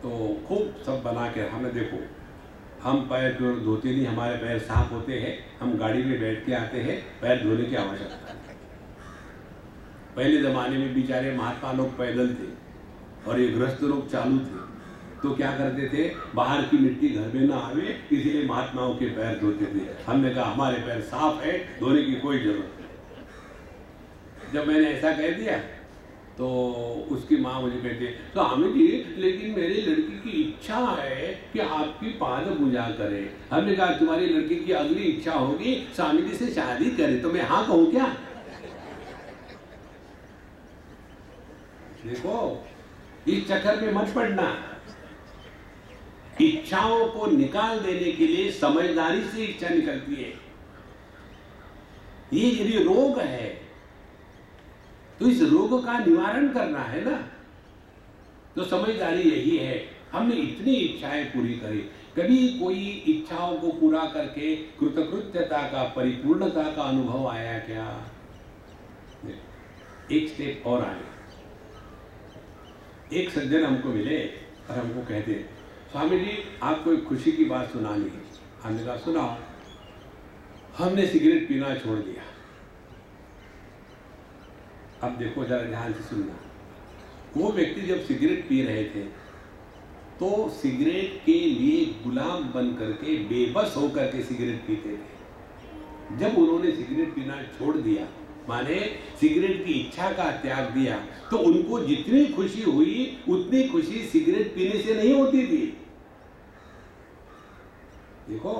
तो खूब सब बना के हमें, देखो हम पैर धोते नहीं, हमारे पैर साफ होते हैं, हम गाड़ी में बैठ के आते हैं, पैर धोने की आवश्यकता है। पहले ज़माने में बेचारे महात्मा लोग पैदल थे और ये गृहस्थ लोग चालू थे, तो क्या करते थे, बाहर की मिट्टी घर में ना आवे, इसलिए महात्माओं के पैर धोते थे। हमने कहा हमारे पैर साफ है, धोने की कोई जरूरत नहीं। जब मैंने ऐसा कह दिया तो उसकी माँ मुझे कहती है, तो हमें जी लेकिन मेरी लड़की की इच्छा है कि आपकी पाद पूजा करे। हमने कहा तुम्हारी लड़की की अगली इच्छा होगी स्वामी जी से शादी करे, तो मैं हाँ कहूँ क्या? देखो, इस चक्कर में मत पड़ना। इच्छाओं को निकाल देने के लिए समझदारी से इच्छा निकलती है। ये यदि रोग है तो इस रोग का निवारण करना है ना, तो समझदारी यही है। हमने इतनी इच्छाएं पूरी करी, कभी कोई इच्छाओं को पूरा करके कृतकृत्यता का, परिपूर्णता का अनुभव आया क्या? एक स्टेप और आगे, एक सज्जन हमको मिले और हमको कहते, स्वामी जी आपको एक खुशी की बात सुनानी है। हमने कहा सुनाओ। हमने सिगरेट पीना छोड़ दिया। अब देखो जरा ध्यान से सुनना, वो व्यक्ति जब सिगरेट पी रहे थे तो सिगरेट के लिए गुलाम बन करके, बेबस होकर के सिगरेट पीते थे। जब उन्होंने सिगरेट पीना छोड़ दिया, माने सिगरेट की इच्छा का त्याग दिया, तो उनको जितनी खुशी हुई उतनी खुशी सिगरेट पीने से नहीं होती थी। देखो,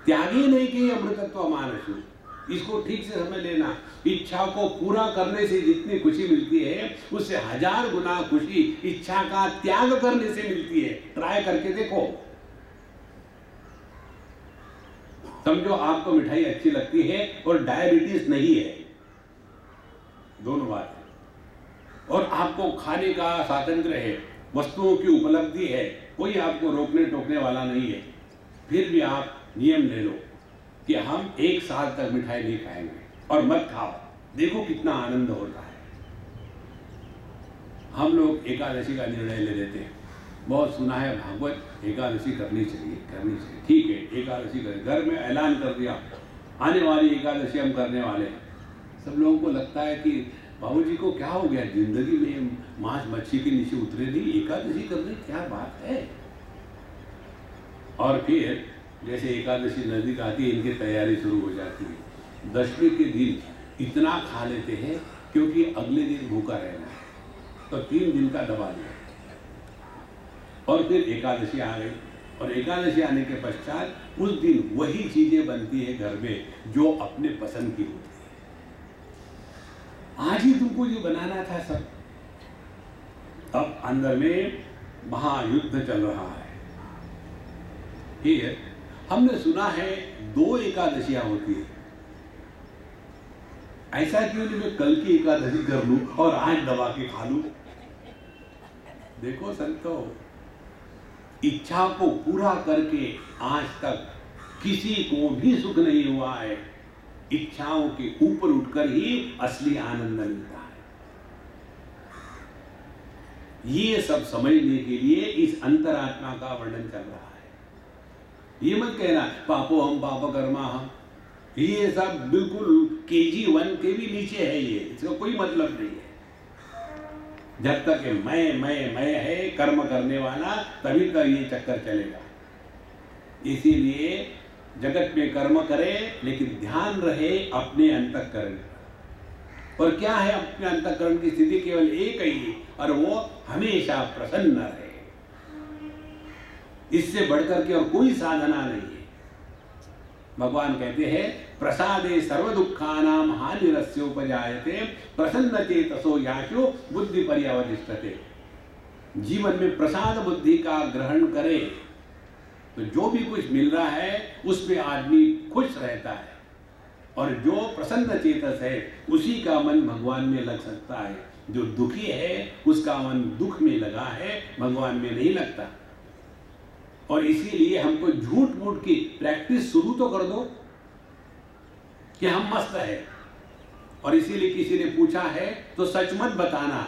त्यागी नहीं कि अमृतत्व मानसु, इसको ठीक से समझ लेना। इच्छा को पूरा करने से जितनी खुशी मिलती है उससे 1000 गुना खुशी इच्छा का त्याग करने से मिलती है। ट्राई करके देखो। समझो आपको मिठाई अच्छी लगती है और डायबिटीज नहीं है, दोनों बात है, और आपको खाने का स्वातंत्र्य है, वस्तुओं की उपलब्धि है, कोई आपको रोकने टोकने वाला नहीं है, फिर भी आप नियम ले लो कि हम एक साल तक मिठाई नहीं खाएंगे और मत खाओ, देखो कितना आनंद होता है। हम लोग एकादशी का निर्णय ले लेते हैं, बहुत सुना है भागवत एकादशी करनी चाहिए, ठीक है एकादशी करें, घर में ऐलान कर दिया आने वाली एकादशी हम करने वाले हैं। सब लोगों को लगता है कि बाबूजी को क्या हो गया, जिंदगी में मांस मच्छी के नीचे उतरे नहीं, एकादशी करने क्या बात है। और फिर जैसे एकादशी नजदीक आती है, इनकी तैयारी शुरू हो जाती है। दशमी के दिन इतना खा लेते हैं क्योंकि अगले दिन भूखा रहना है, तो 3 दिन का दबा दिया। और फिर एकादशी आ गई, और एकादशी आने के पश्चात उस दिन वही चीजें बनती है घर में जो अपने पसंद की होती है। आज ही तुमको ये बनाना था सब। अब अंदर में महायुद्ध चल रहा है। फिर हमने सुना है 2 एकादशियां होती है, ऐसा क्यों नहीं मैं कल की एकादशी कर लूं और आज दबा के खा लूं। देखो संतो, इच्छा को पूरा करके आज तक किसी को भी सुख नहीं हुआ है। इच्छाओं के ऊपर उठकर ही असली आनंद मिलता है। ये सब समझने के लिए इस अंतरात्मा का वर्णन चल रहा है। ये मत कहना पापो हम पाप कर्मा हम, ये सब बिल्कुल KG1 के भी नीचे है, ये इसका कोई मतलब नहीं है। जब तक मैं है कर्म करने वाला, तभी तक ये चक्कर चलेगा। इसीलिए जगत में कर्म करे, लेकिन ध्यान रहे अपने अंतःकरण। और क्या है अपने अंतःकरण की स्थिति? केवल एक ही, और वो हमेशा प्रसन्न रहे। इससे बढ़कर के और कोई साधना नहीं है। भगवान कहते हैं प्रसादे सर्व दुखानाम हानिरस्योपजायते प्रसन्न चेतसो याशो बुद्धि पर्यवतिष्ठते। जीवन में प्रसाद बुद्धि का ग्रहण करे तो जो भी कुछ मिल रहा है उसमें आदमी खुश रहता है, और जो प्रसन्न चेतस है उसी का मन भगवान में लग सकता है। जो दुखी है उसका मन दुख में लगा है, भगवान में नहीं लगता। और इसीलिए हमको झूठ मूठ की प्रैक्टिस शुरू तो कर दो कि हम मस्त है। और इसीलिए किसी ने पूछा है तो सच मत बताना।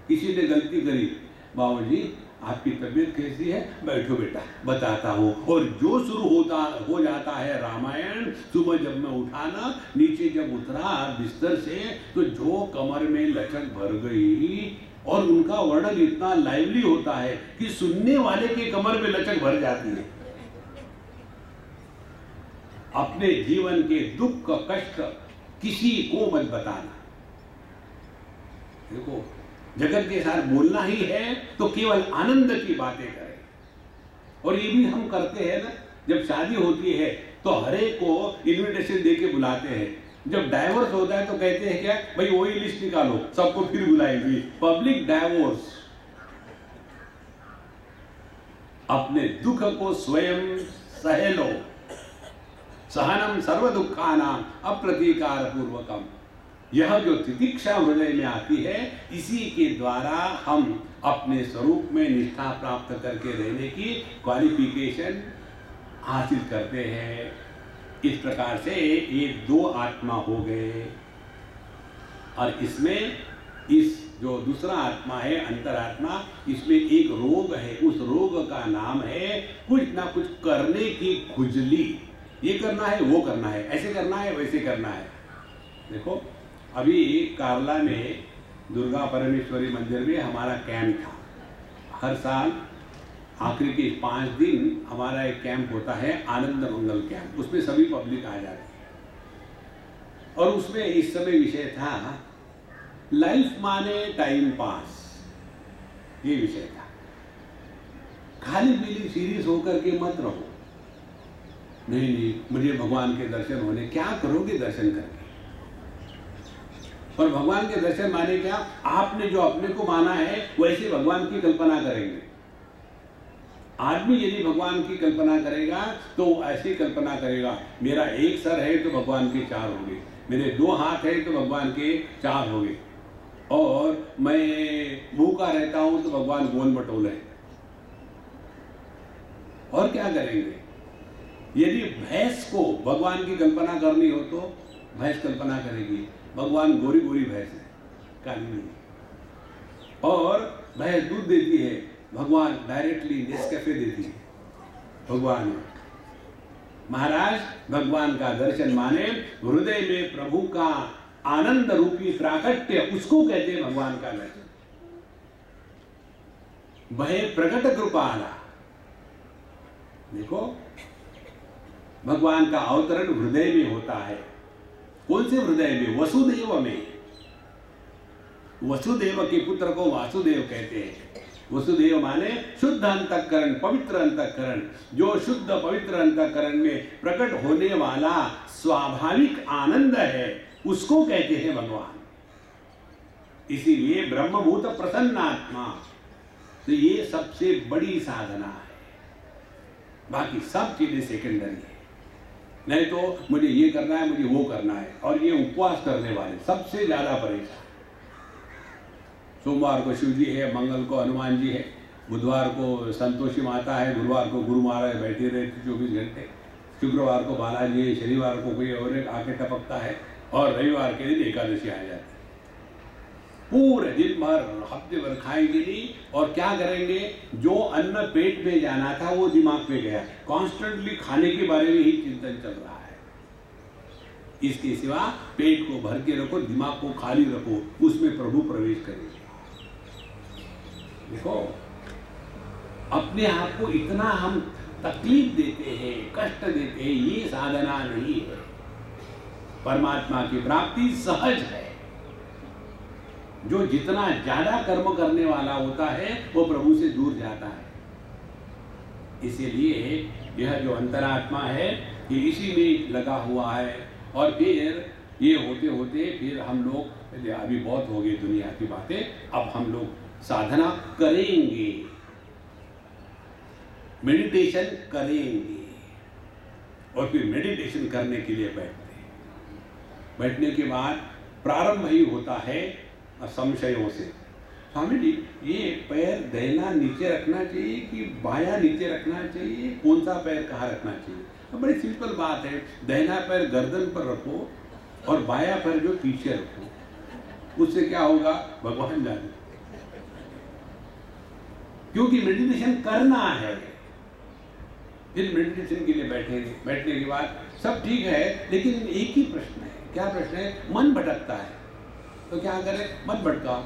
किसी ने गलती करी, बाबूजी आपकी तबीयत कैसी है? बैठो बेटा बताता हूँ। और जो शुरू हो जाता है रामायण, सुबह जब मैं उठा ना, नीचे जब उतरा बिस्तर से, तो जो कमर में लचक भर गई, और उनका वर्णन इतना लाइवली होता है कि सुनने वाले के कमर में लचक भर जाती है। अपने जीवन के दुख का कष्ट किसी को मत बताना। देखो, जगत के साथ बोलना ही है तो केवल आनंद की बातें करें। और ये भी हम करते हैं ना, जब शादी होती है तो हरे को इनविटेशन दे के बुलाते हैं। जब डाइवोर्स होता है तो कहते हैं क्या, भाई वही लिस्ट निकालो, सबको फिर बुलाएंगे। Public divorce. अपने दुख को स्वयं सह लो। सहनम सर्व दुखानाम अप्रतीकार पूर्वकम। यह जो तितिक्षा हृदय में आती है, इसी के द्वारा हम अपने स्वरूप में निष्ठा प्राप्त करके रहने की क्वालिफिकेशन हासिल करते हैं। इस प्रकार से ये 2 आत्मा हो गए। और इसमें इस जो दूसरा आत्मा है अंतरात्मा, इसमें एक रोग है। उस रोग का नाम है कुछ ना कुछ करने की खुजली। ये करना है, वो करना है, ऐसे करना है, वैसे करना है। देखो, अभी कार्ला में दुर्गा परमेश्वरी मंदिर में हमारा कैंप था। हर साल आखिरी के 5 दिन हमारा एक कैंप होता है, आनंद मंगल कैंप। उसमें सभी पब्लिक आ जाती है। और उसमें इस समय विषय था लाइफ माने टाइम पास। ये विषय था। खाली पीली सीरियस होकर के मत रहो। नहीं, मुझे भगवान के दर्शन होने। क्या करोगे दर्शन करके? और भगवान के दर्शन माने क्या? आपने जो अपने को माना है वैसे भगवान की कल्पना करेंगे। आदमी यदि भगवान की कल्पना करेगा तो ऐसी कल्पना करेगा, मेरा एक सर है तो भगवान के 4 होंगे, मेरे 2 हाथ है तो भगवान के 4 होंगे, और मैं भूखा रहता हूं तो भगवान गोल मटोल है। और क्या करेंगे? यदि भैंस को भगवान की कल्पना करनी हो तो भैंस कल्पना करेगी, भगवान गोरी गोरी भैंस है, काली नहीं। और भैंस दूध देती है, भगवान डायरेक्टली नेस्कैफे देती है। भगवान महाराज भगवान का दर्शन माने हृदय में प्रभु का आनंद रूपी प्राकट्य, उसको कहते हैं भगवान का दर्शन। वह प्रकट कृपाला, देखो भगवान का अवतरण हृदय में होता है। कौन से हृदय में? वसुदेव में। वसुदेव के पुत्र को वासुदेव कहते हैं। वसुदेव माने शुद्ध अंतःकरण, पवित्र अंतःकरण। जो शुद्ध पवित्र अंतःकरण में प्रकट होने वाला स्वाभाविक आनंद है, उसको कहते हैं भगवान। इसीलिए ब्रह्मभूत प्रसन्नात्मा, तो ये सबसे बड़ी साधना है। बाकी सब चीजें सेकेंडरी है। नहीं तो मुझे ये करना है, मुझे वो करना है। और ये उपवास करने वाले सबसे ज्यादा परेशान। सोमवार को शिव जी है, मंगल को हनुमान जी है, बुधवार को संतोषी माता है, गुरुवार को गुरु महाराज बैठे रहते 24 घंटे, शुक्रवार को बालाजी है, शनिवार को कोई और एक आके टपकता है, और रविवार के दिन एकादशी आ जाती है। पूरे दिन भर हफ्ते भर खाएंगे नहीं, और क्या करेंगे? जो अन्न पेट में जाना था वो दिमाग में गया। कॉन्स्टेंटली खाने के बारे में ही चिंतन चल रहा है। इसके सिवा पेट को भर के रखो, दिमाग को खाली रखो, उसमें प्रभु प्रवेश करेंगे। देखो अपने आप को इतना हम तकलीफ देते हैं, कष्ट देते हैं, ये साधना नहीं है। परमात्मा की प्राप्ति सहज है। जो जितना ज्यादा कर्म करने वाला होता है वो प्रभु से दूर जाता है। इसीलिए यह जो अंतरात्मा है ये इसी में लगा हुआ है। और फिर ये होते होते फिर हम लोग, अभी बहुत हो गई दुनिया की बातें, अब हम लोग साधना करेंगे, मेडिटेशन करेंगे। और फिर मेडिटेशन करने के लिए बैठने के बाद प्रारंभ ही होता है संशयों से। स्वामी जी, ये पैर दाहिना नीचे रखना चाहिए कि बायां नीचे रखना चाहिए? कौन सा पैर कहाँ रखना चाहिए? तो बड़ी सिंपल बात है। दाहिना पैर गर्दन पर रखो और बायां पैर जो पीछे रखो। उससे क्या होगा भगवान जाने। क्योंकि मेडिटेशन करना है। फिर मेडिटेशन के लिए बैठेंगे। बैठने के बाद सब ठीक है, लेकिन एक ही प्रश्न है। क्या प्रश्न है? मन भटकता है, तो क्या करें? मत भटकाओ।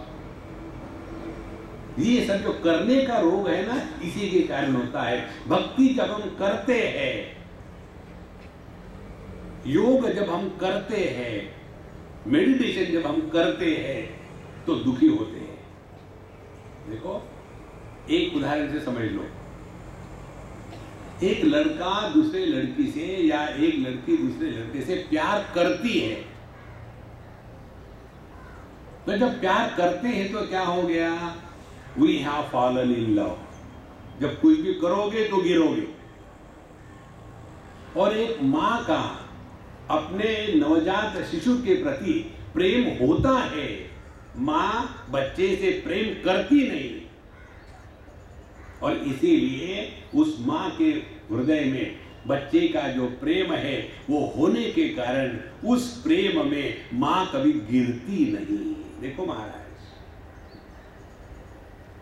ये सब जो करने का रोग है ना, इसी के कारण होता है। भक्ति जब हम करते हैं, योग जब हम करते हैं, मेडिटेशन जब हम करते हैं, तो दुखी होते हैं। देखो एक उदाहरण से समझ लो। एक लड़का दूसरे लड़की से या एक लड़की दूसरे लड़के से प्यार करती है, तो जब प्यार करते हैं तो क्या हो गया? We have fallen in love। जब कुछ भी करोगे तो गिरोगे। और एक मां का अपने नवजात शिशु के प्रति प्रेम होता है। मां बच्चे से प्रेम करती नहीं, और इसीलिए उस मां के हृदय में बच्चे का जो प्रेम है वो होने के कारण उस प्रेम में मां कभी गिरती नहीं। देखो महाराज,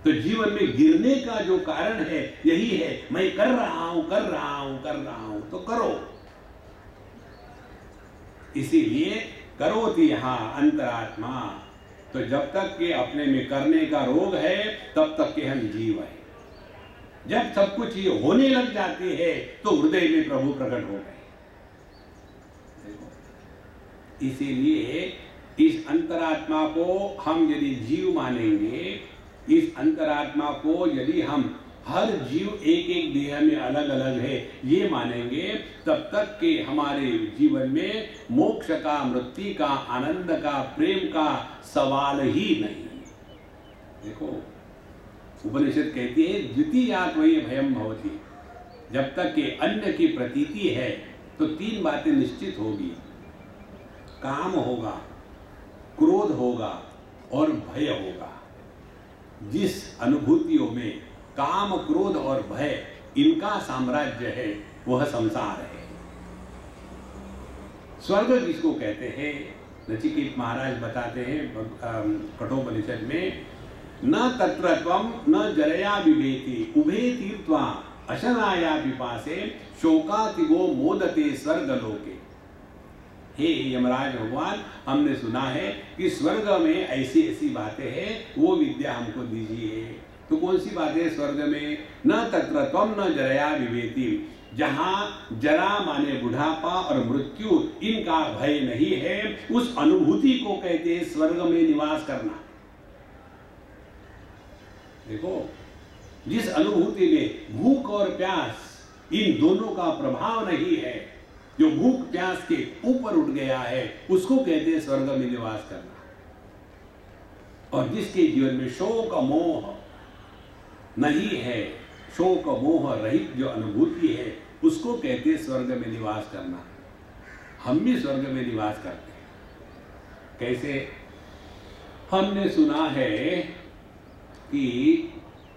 तो जीवन में गिरने का जो कारण है यही है, मैं कर रहा हूं कर रहा हूं कर रहा हूं, तो करो। इसीलिए करो थी यहां अंतरात्मा। तो जब तक के अपने में करने का रोग है तब तक के हम जीव हैं। जब सब कुछ ये होने लग जाती है तो हृदय में प्रभु प्रकट हो गए। इसीलिए इस अंतरात्मा को हम यदि जीव मानेंगे, इस अंतरात्मा को यदि हम हर जीव एक एक देह में अलग अलग है ये मानेंगे, तब तक के हमारे जीवन में मोक्ष का, मृत्यु का, आनंद का, प्रेम का सवाल ही नहीं। देखो उपनिषद कहती है द्वितीयात् वै भयम भवति। जब तक के अन्य की प्रतीति है तो तीन बातें निश्चित होगी। काम होगा, क्रोध होगा और भय होगा। जिस अनुभूतियों में काम, क्रोध और भय इनका साम्राज्य है वह संसार है। स्वर्ग किसको कहते हैं? नचिकेत महाराज बताते हैं कठोपनिषद में, न तत्र त्वं न जरया विभेति उभे तीर्त्वा अशनाया पिपासे शोकातिगो मोदते स्वर्गलोके। हे यमराज भगवान, हमने सुना है कि स्वर्ग में ऐसी ऐसी बातें हैं, वो विद्या हमको दीजिए। तो कौन सी बातें है स्वर्ग में? न तत्र त्वं न जरया विभेति, जहां जरा माने बुढ़ापा और मृत्यु इनका भय नहीं है, उस अनुभूति को कहते हैं स्वर्ग में निवास करना। देखो, जिस अनुभूति में भूख और प्यास इन दोनों का प्रभाव नहीं है, जो भूख प्यास के ऊपर उठ गया है, उसको कहते हैं स्वर्ग में निवास करना। और जिसके जीवन में शोक मोह नहीं है, शोक मोह रहित जो अनुभूति है, उसको कहते हैं स्वर्ग में निवास करना। हम भी स्वर्ग में निवास करते हैं। कैसे? हमने सुना है कि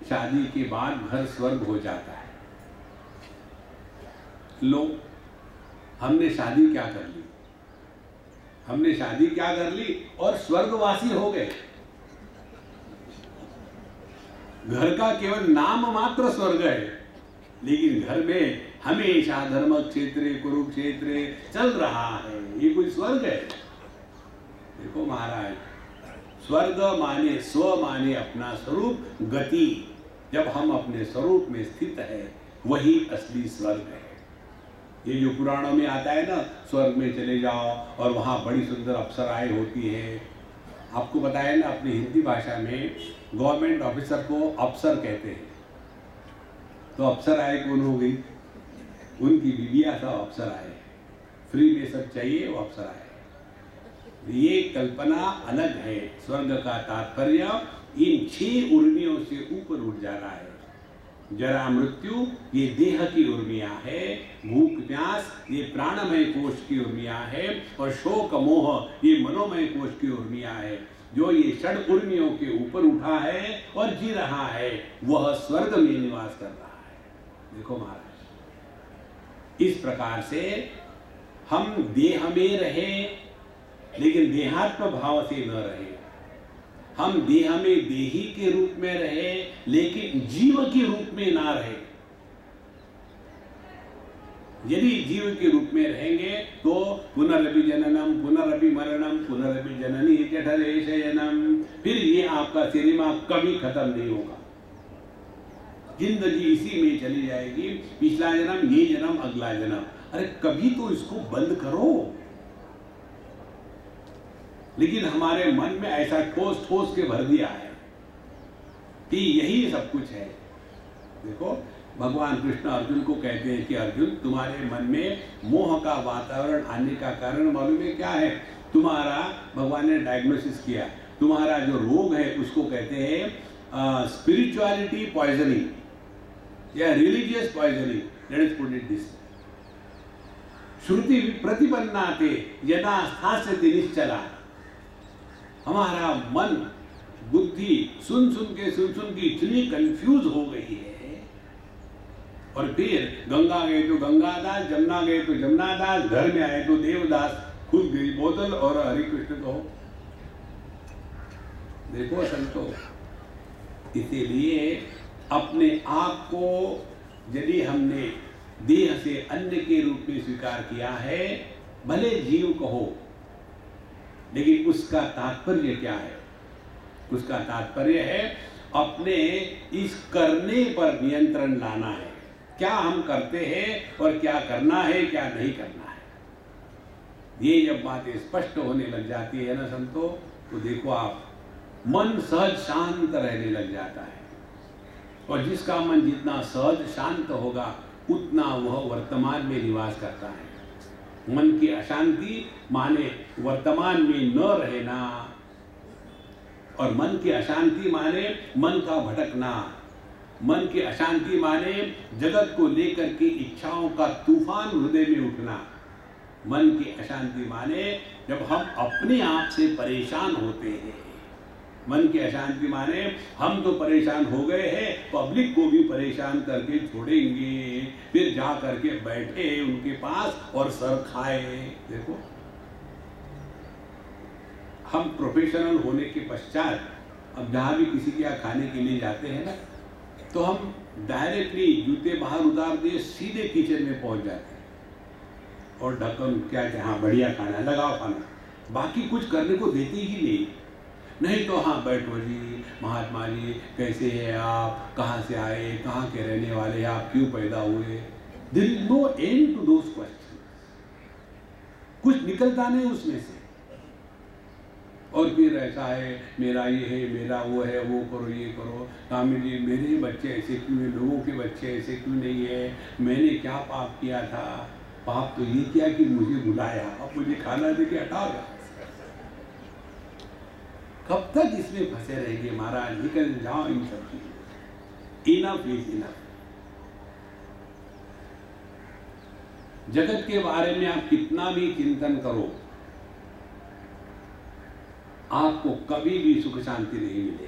शादी के बाद घर स्वर्ग हो जाता है। लोग, हमने शादी क्या कर ली? हमने शादी क्या कर ली और स्वर्गवासी हो गए। घर का केवल नाम मात्र स्वर्ग है, लेकिन घर में हमेशा धर्म क्षेत्र कुरुक्षेत्र चल रहा है। ये कोई स्वर्ग है? देखो महाराज, स्वर्ग माने स्व माने अपना स्वरूप, गति। जब हम अपने स्वरूप में स्थित है, वही असली स्वर्ग है। ये जो पुराणों में आता है ना, स्वर्ग में चले जाओ और वहाँ बड़ी सुंदर अप्सराएं होती है। आपको पता है ना, अपनी हिंदी भाषा में गवर्नमेंट ऑफिसर को अफसर कहते हैं। तो अप्सराएं कौन हो गई? उनकी बीवियां सब अप्सराएं। फ्री में सब चाहिए, वो अप्सराएं। ये कल्पना अलग है। स्वर्ग का तात्पर्य इन 6 उर्मियों से ऊपर उठ जाना है। जरा मृत्यु ये देह की उर्मियां है, भूख प्यास ये प्राणमय कोश की उर्मियां है, और शोक मोह ये मनोमय कोश की उर्मियां है। जो ये 6 उर्मियों के ऊपर उठा है और जी रहा है, वह स्वर्ग में निवास कर रहा है। देखो महाराज, इस प्रकार से हम देह में रहे, लेकिन देहात्म भाव से न रहे। हम देह में देही के रूप में रहे, लेकिन जीव के रूप में ना रहे। यदि जीव के रूप में रहेंगे तो पुनरपि जननम पुनरपि मरणम पुनरपि जननी जठरे शयनम, फिर ये आपका सिनेमा कभी खत्म नहीं होगा। जिंदगी इसी में चली जाएगी। पिछला जन्म, ये जन्म, अगला जन्म। अरे कभी तो इसको बंद करो। लेकिन हमारे मन में ऐसा ठोस ठोस के भर दिया है कि यही सब कुछ है। देखो, भगवान कृष्ण अर्जुन को कहते हैं कि अर्जुन, तुम्हारे मन में मोह का वातावरण आने का कारण मालूम है क्या है? तुम्हारा, भगवान ने डायग्नोसिस किया, तुम्हारा जो रोग है उसको कहते हैं स्पिरिचुअलिटी पॉइजनिंग या religious poisoning. Let us put it this. श्रुति प्रतिपन्नाते यदा स्थास्यति निश्चला। हमारा मन बुद्धि सुन सुन के इतनी कंफ्यूज हो गई है। और फिर गंगा गए तो गंगादास, जमुना गए तो जमुनादास, घर में आए तो देवदास, खुद गई बोतल और हरि कृष्ण कहो। देखो संतो, इसीलिए अपने आप को यदि हमने देह से अन्य के रूप में स्वीकार किया है, भले जीव कहो, लेकिन उसका तात्पर्य क्या है? उसका तात्पर्य है अपने इस करने पर नियंत्रण लाना है। क्या हम करते हैं और क्या करना है, क्या नहीं करना है। ये जब बातें स्पष्ट होने लग जाती है ना संतो, तो देखो आप, मन सहज शांत रहने लग जाता है। और जिसका मन जितना सहज शांत होगा, उतना वह वर्तमान में निवास करता है। मन की अशांति माने वर्तमान में न रहना, और मन की अशांति माने मन का भटकना। मन की अशांति माने जगत को लेकर के इच्छाओं का तूफान हृदय में उठना। मन की अशांति माने जब हम अपने आप से परेशान होते हैं, मन की अशांति माने हम तो परेशान हो गए हैं, पब्लिक को भी परेशान करके छोड़ेंगे, फिर जा करके बैठे उनके पास और सर खाए। देखो, हम प्रोफेशनल होने के पश्चात अब जहाँ भी किसी के यहाँ खाने के लिए जाते हैं ना, तो हम डायरेक्टली जूते बाहर उतार दिए सीधे किचन में पहुंच जाते हैं और ढक्कन क्या क्या, हाँ बढ़िया खाना लगाओ खाना, बाकी कुछ करने को देते ही नहीं तो हाँ बैठो जी, महात्मा जी कैसे हैं आप, कहाँ से आए, कहाँ के रहने वाले हैं आप, क्यों पैदा हुए। There is no end to those question, कुछ निकलता नहीं उसमें से। और फिर ऐसा है, मेरा ये है, मेरा वो है, वो करो ये करो, स्वामी जी मेरे बच्चे ऐसे क्यों हैं, लोगों के बच्चे ऐसे क्यों नहीं है, मैंने क्या पाप किया था, पाप तो ये किया कि मुझे बुलाया, अब मुझे खाना दे के हटाओ। कब तक इसमें फंसे रहेंगे महाराज, निकल जाओ इन सब चीजों। Enough is enough. जगत के बारे में आप कितना भी चिंतन करो, आपको कभी भी सुख शांति नहीं मिलेगी।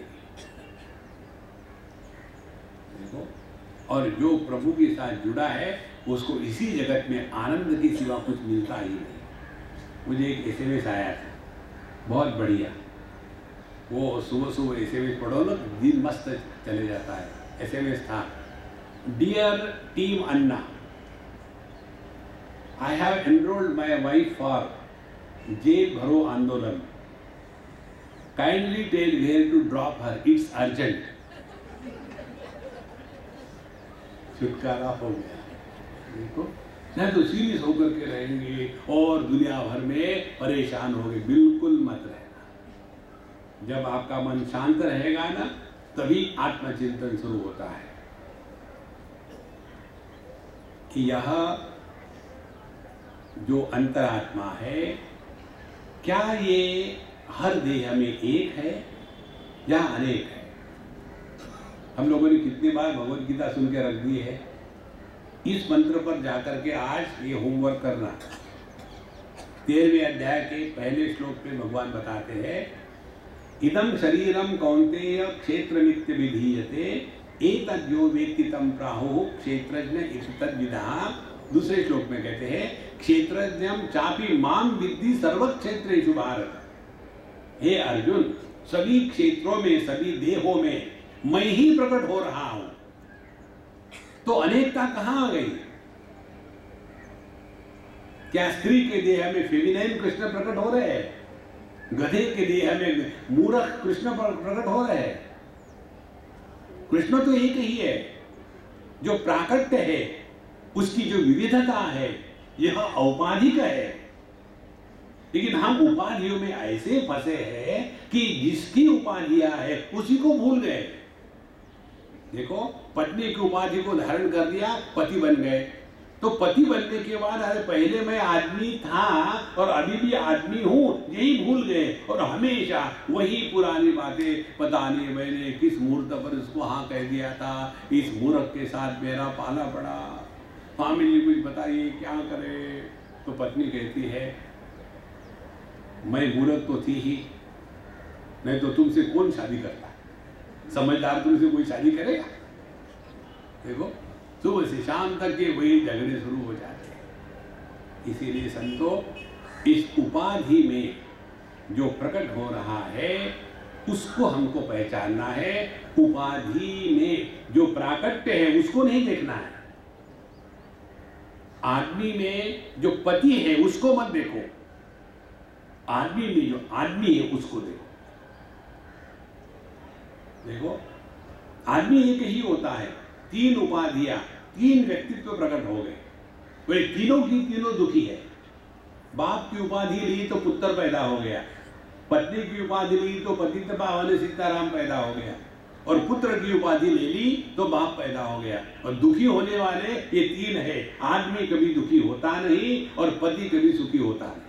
देखो, और जो प्रभु के साथ जुड़ा है उसको इसी जगत में आनंद के सिवा कुछ मिलता ही नहीं। मुझे एक एसएमएस आया था, बहुत बढ़िया, वो सुबह सुबह एसएमएस पढ़ो ना, दिन मस्त चले जाता है। एसएमएस था, dear team Anna, I have enrolled my wife for jail भरो आंदोलन, kindly tell where to drop her, it's urgent. छुटकारा हो गया। देखो, नहीं तो सीरियस होकर के रहेंगे और दुनिया भर में परेशान होंगे। बिल्कुल मत रहना। जब आपका मन शांत रहेगा ना, तभी आत्मचिंतन शुरू होता है कि यह जो अंतरात्मा है, क्या ये हर देह में एक है या अनेक है। हम लोगों ने कितनी बार भगवत गीता सुन के रख दी है। इस मंत्र पर जाकर के आज ये होमवर्क करना। 13वें अध्याय के पहले श्लोक पे भगवान बताते हैं, इदं शरीरम कौन्तेय क्षेत्रमित्य विधीयते, एतद्यो वेत्ति तं प्राहुः क्षेत्रज्ञ इति तद्विदः। दूसरे श्लोक में कहते हैं, क्षेत्रज्ञं चापि मां विद्धि सर्वक्षेत्रेषु भारत। हे अर्जुन, सभी क्षेत्रों में, सभी देहों में मैं ही प्रकट हो रहा हूं, तो अनेकता कहां आ गई। क्या स्त्री के देह में फेमिनाइन कृष्ण प्रकट हो रहे हैं, गधे के देह में मूर्ख कृष्ण प्रकट हो रहे हैं। कृष्ण तो एक ही है। जो प्राकट्य है, उसकी जो विविधता है, यह औपाधिक है। लेकिन हम उपाधियों में ऐसे फंसे हैं कि जिसकी उपाधियां है उसी को भूल गए। देखो, पत्नी की उपाधि को धारण कर दिया, पति बन गए। तो पति बनने के बाद अरे पहले मैं आदमी था और अभी भी आदमी हूं, यही भूल गए और हमेशा वही पुरानी बातें, पता नहीं मैंने किस मुहूर्त पर इसको हाँ कह दिया था, इस मूर्ख के साथ मेरा पाला पड़ा, स्वामी जी कुछ बताइए क्या करे। तो पत्नी कहती है, मैं मूर्ख तो थी ही, नहीं तो तुमसे कौन शादी करता, समझदार तुमसे कोई शादी करेगा। देखो, सुबह से शाम तक के वही झगड़े शुरू हो जाते हैं। इसीलिए संतो, इस उपाधि में जो प्रकट हो रहा है उसको हमको पहचानना है। उपाधि में जो प्राकट्य है उसको नहीं देखना है। आदमी में जो पति है उसको मत देखो, आदमी में जो आदमी है उसको देखो। देखो, आदमी एक ही होता है, तीन उपाधियां, तीन व्यक्तित्व प्रकट हो गए। वे तीनों की तीनों दुखी है। बाप की उपाधि ली तो पुत्र पैदा हो गया, पत्नी की उपाधि ली तो पतित पावन सीताराम पैदा हो गया, और पुत्र की उपाधि ले ली तो बाप पैदा हो गया। और दुखी होने वाले ये तीन है। आदमी कभी दुखी होता नहीं और पति कभी सुखी होता नहीं।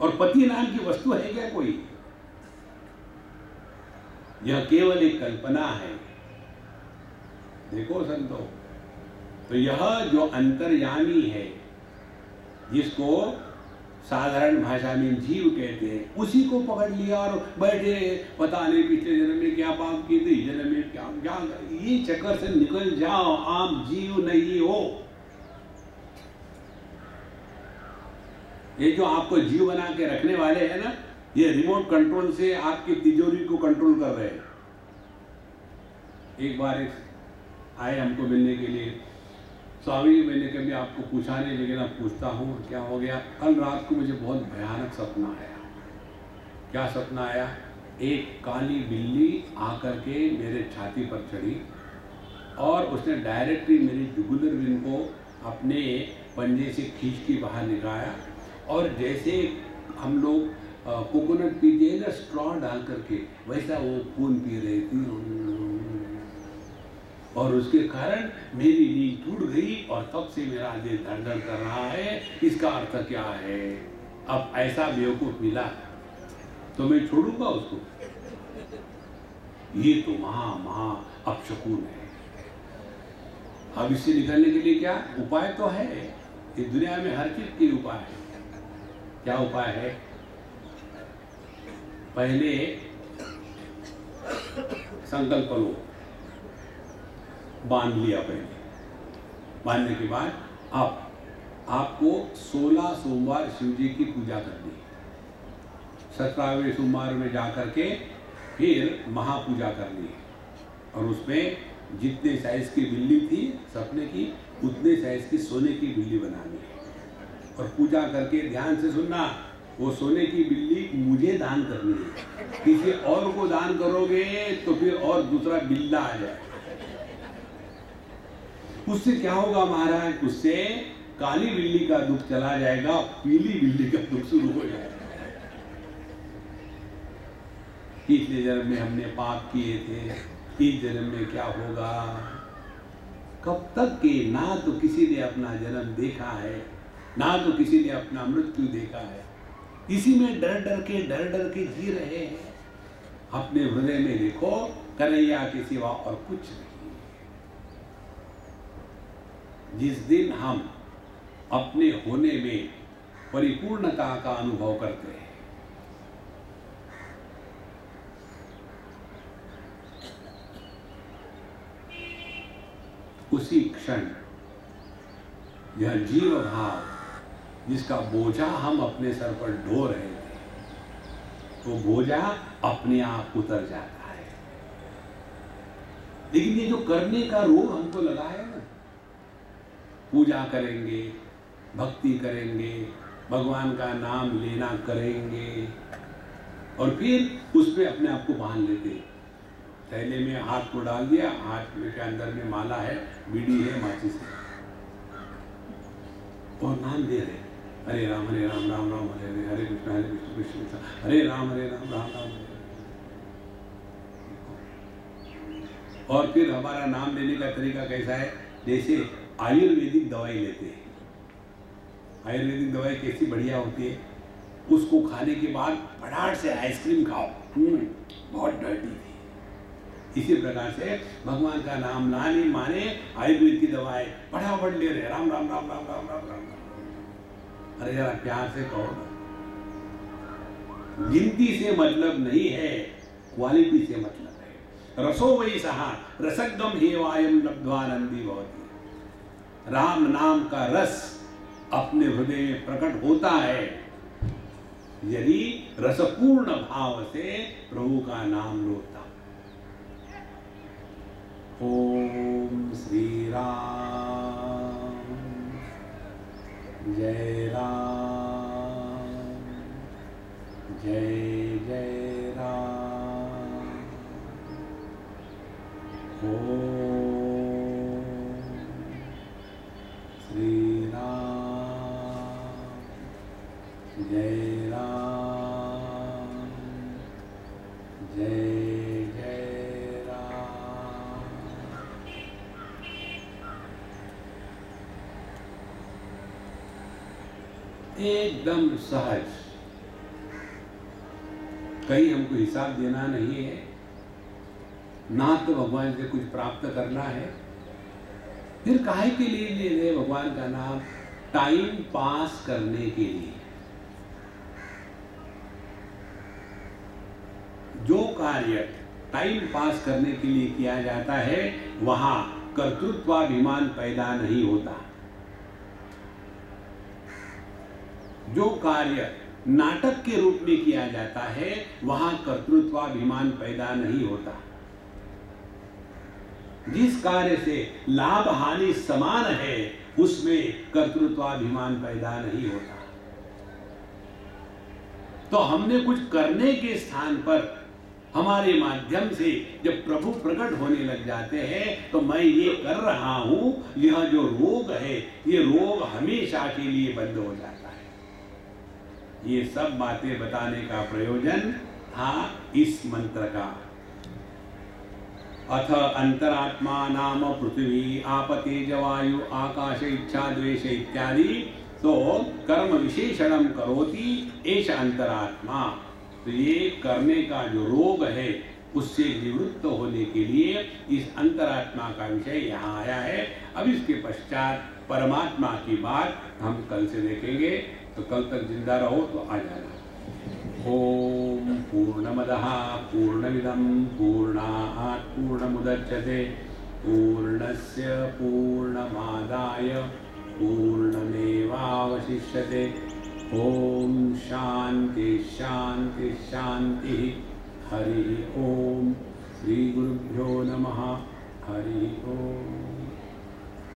और पति नाम की वस्तु है क्या कोई? यह केवल एक कल्पना है। देखो संतो, तो यह जो अंतर्यामी है, जिसको साधारण भाषा में जीव कहते हैं, उसी को पकड़ लिया और बैठे पता नहीं पिछले जन्म में क्या पाप किए थे, इस जन्म में क्या क्या। ये चक्कर से निकल जाओ, आप जीव नहीं हो। ये जो आपको जीव बना के रखने वाले हैं ना, ये रिमोट कंट्रोल से आपकी तिजोरी को कंट्रोल कर रहे हैं। एक बार आए हमको मिलने के लिए, स्वामी मैंने कभी आपको पूछा नहीं, लेकिन अब पूछता हूँ क्या हो गया। कल रात को मुझे बहुत भयानक सपना आया। क्या सपना आया? एक काली बिल्ली आकर के मेरे छाती पर चढ़ी और उसने डायरेक्टली मेरी जुगुलर वेन को अपने पंजे से खींच के बाहर निकाला, और जैसे हम लोग कोकोनट पीते हैं ना स्ट्रॉ डाल करके, वैसा वो खून पी रही थी, और उसके कारण मेरी नींद टूट गई और तब से मेरा दिल धड़धड़ कर रहा है। इसका अर्थ क्या है? अब ऐसा बेवकूफ मिला तो मैं छोड़ूंगा उसको? ये तो महा अपशकुन है। अब इससे निकलने के लिए क्या उपाय तो है? इस दुनिया में हर चीज के उपाय है। क्या उपाय है? पहले संकल्प लो, बांध लिया। पहले बांधने के बाद अब आपको 16 सोमवार शिव जी की पूजा करनी है। 17वें सोमवार में जाकर के फिर महापूजा करनी है, और उसमें जितने साइज की बिल्ली थी सपने की, उतने साइज की सोने की बिल्ली बनानी है। और पूजा करके ध्यान से सुनना, वो सोने की बिल्ली मुझे दान करनी है। किसी और को दान करोगे तो फिर और दूसरा बिल्ला आ जाए। उससे क्या होगा महाराज? उससे काली बिल्ली का दुख चला जाएगा, पीली बिल्ली का दुख शुरू हो जाएगा। पिछले जन्म में हमने पाप किए थे, इस जन्म में क्या होगा? कब तक के ना तो किसी ने अपना जन्म देखा है, ना तो किसी ने अपना मृत्यु देखा है। इसी में डर डर के जी रहे हैं। अपने हृदय में देखो, कन्हैया के सिवा और कुछ नहीं। जिस दिन हम अपने होने में परिपूर्णता का अनुभव करते हैं, उसी क्षण यह जीव भाव जिसका बोझा हम अपने सर पर ढो रहे थे, वो बोझा अपने आप उतर जाता है। लेकिन ये जो करने का रोग हमको लगा है ना, पूजा करेंगे, भक्ति करेंगे, भगवान का नाम लेना करेंगे, और फिर उसमें अपने आप को बांध लेते। थैले में हाथ को डाल दिया, हाथ में के अंदर में माला है, बीड़ी है, माचिस है, और नाम दे रहे, हरे राम राम राम हरे हरे, हरे कृष्ण कृष्ण कृष्ण, हरे राम राम राम हरे। और फिर हमारा नाम लेने का तरीका कैसा है? जैसे आयुर्वेदिक दवाई लेते हैं। आयुर्वेदिक दवाई कैसी बढ़िया होती है? उसको खाने के बाद फटाफट से आइसक्रीम खाओ, बहुत डर्टी थी। इसी प्रकार से भगवान का नाम लाने माने आयुर्वेद की दवाई फटाफट ले रहे, राम राम राम राम राम राम राम। अरे जरा प्यार से कहो ना। गिनती से मतलब नहीं है, क्वालिटी से मतलब है। रसो वही सहा रसगम हेवायम लब्ध्वानंदी भवति। राम नाम का रस अपने हृदय में प्रकट होता है यदि रसपूर्ण भाव से प्रभु का नाम लोता। ओम श्री राम जय राम जय जय राम। ओम श्री राम जय राम जय जय राम। एकदम सहज, कहीं हमको हिसाब देना नहीं है, ना तो भगवान से कुछ प्राप्त करना है। फिर काहे के लिए ले रहे भगवान का नाम? टाइम पास करने के लिए। कार्य टाइम पास करने के लिए किया जाता है वहां कर्तृत्वाभिमान पैदा नहीं होता। जो कार्य नाटक के रूप में किया जाता है वहां कर्तृत्वाभिमान पैदा नहीं होता। जिस कार्य से लाभ हानि समान है उसमें कर्तृत्वाभिमान पैदा नहीं होता। तो हमने कुछ करने के स्थान पर हमारे माध्यम से जब प्रभु प्रकट होने लग जाते हैं तो मैं ये कर रहा हूं, यह जो रोग है ये रोग हमेशा के लिए बंद हो जाता है। ये सब बातें बताने का प्रयोजन था इस मंत्र का। अथ अंतरात्मा नाम पृथ्वी आप तेज वायु आकाश इच्छा द्वेष इत्यादि। तो कर्म विशेषणम करोति एष अंतरात्मा। तो ये करने का जो रोग है उससे निवृत्त होने के लिए इस अंतरात्मा का विषय यहाँ आया है। अब इसके पश्चात परमात्मा की बात हम कल से देखेंगे। तो कल तक जिंदा रहो तो आ जाना। ओम पूर्णमदः पूर्णमिदं पूर्णात् पूर्णमुदच्यते पूर्णस्य पूर्णमादाय पूर्णमेवावशिष्यते। ओम शांति शांति शांति। हरि ओम। श्री गुरुभ्यो नमः। हरि ओम।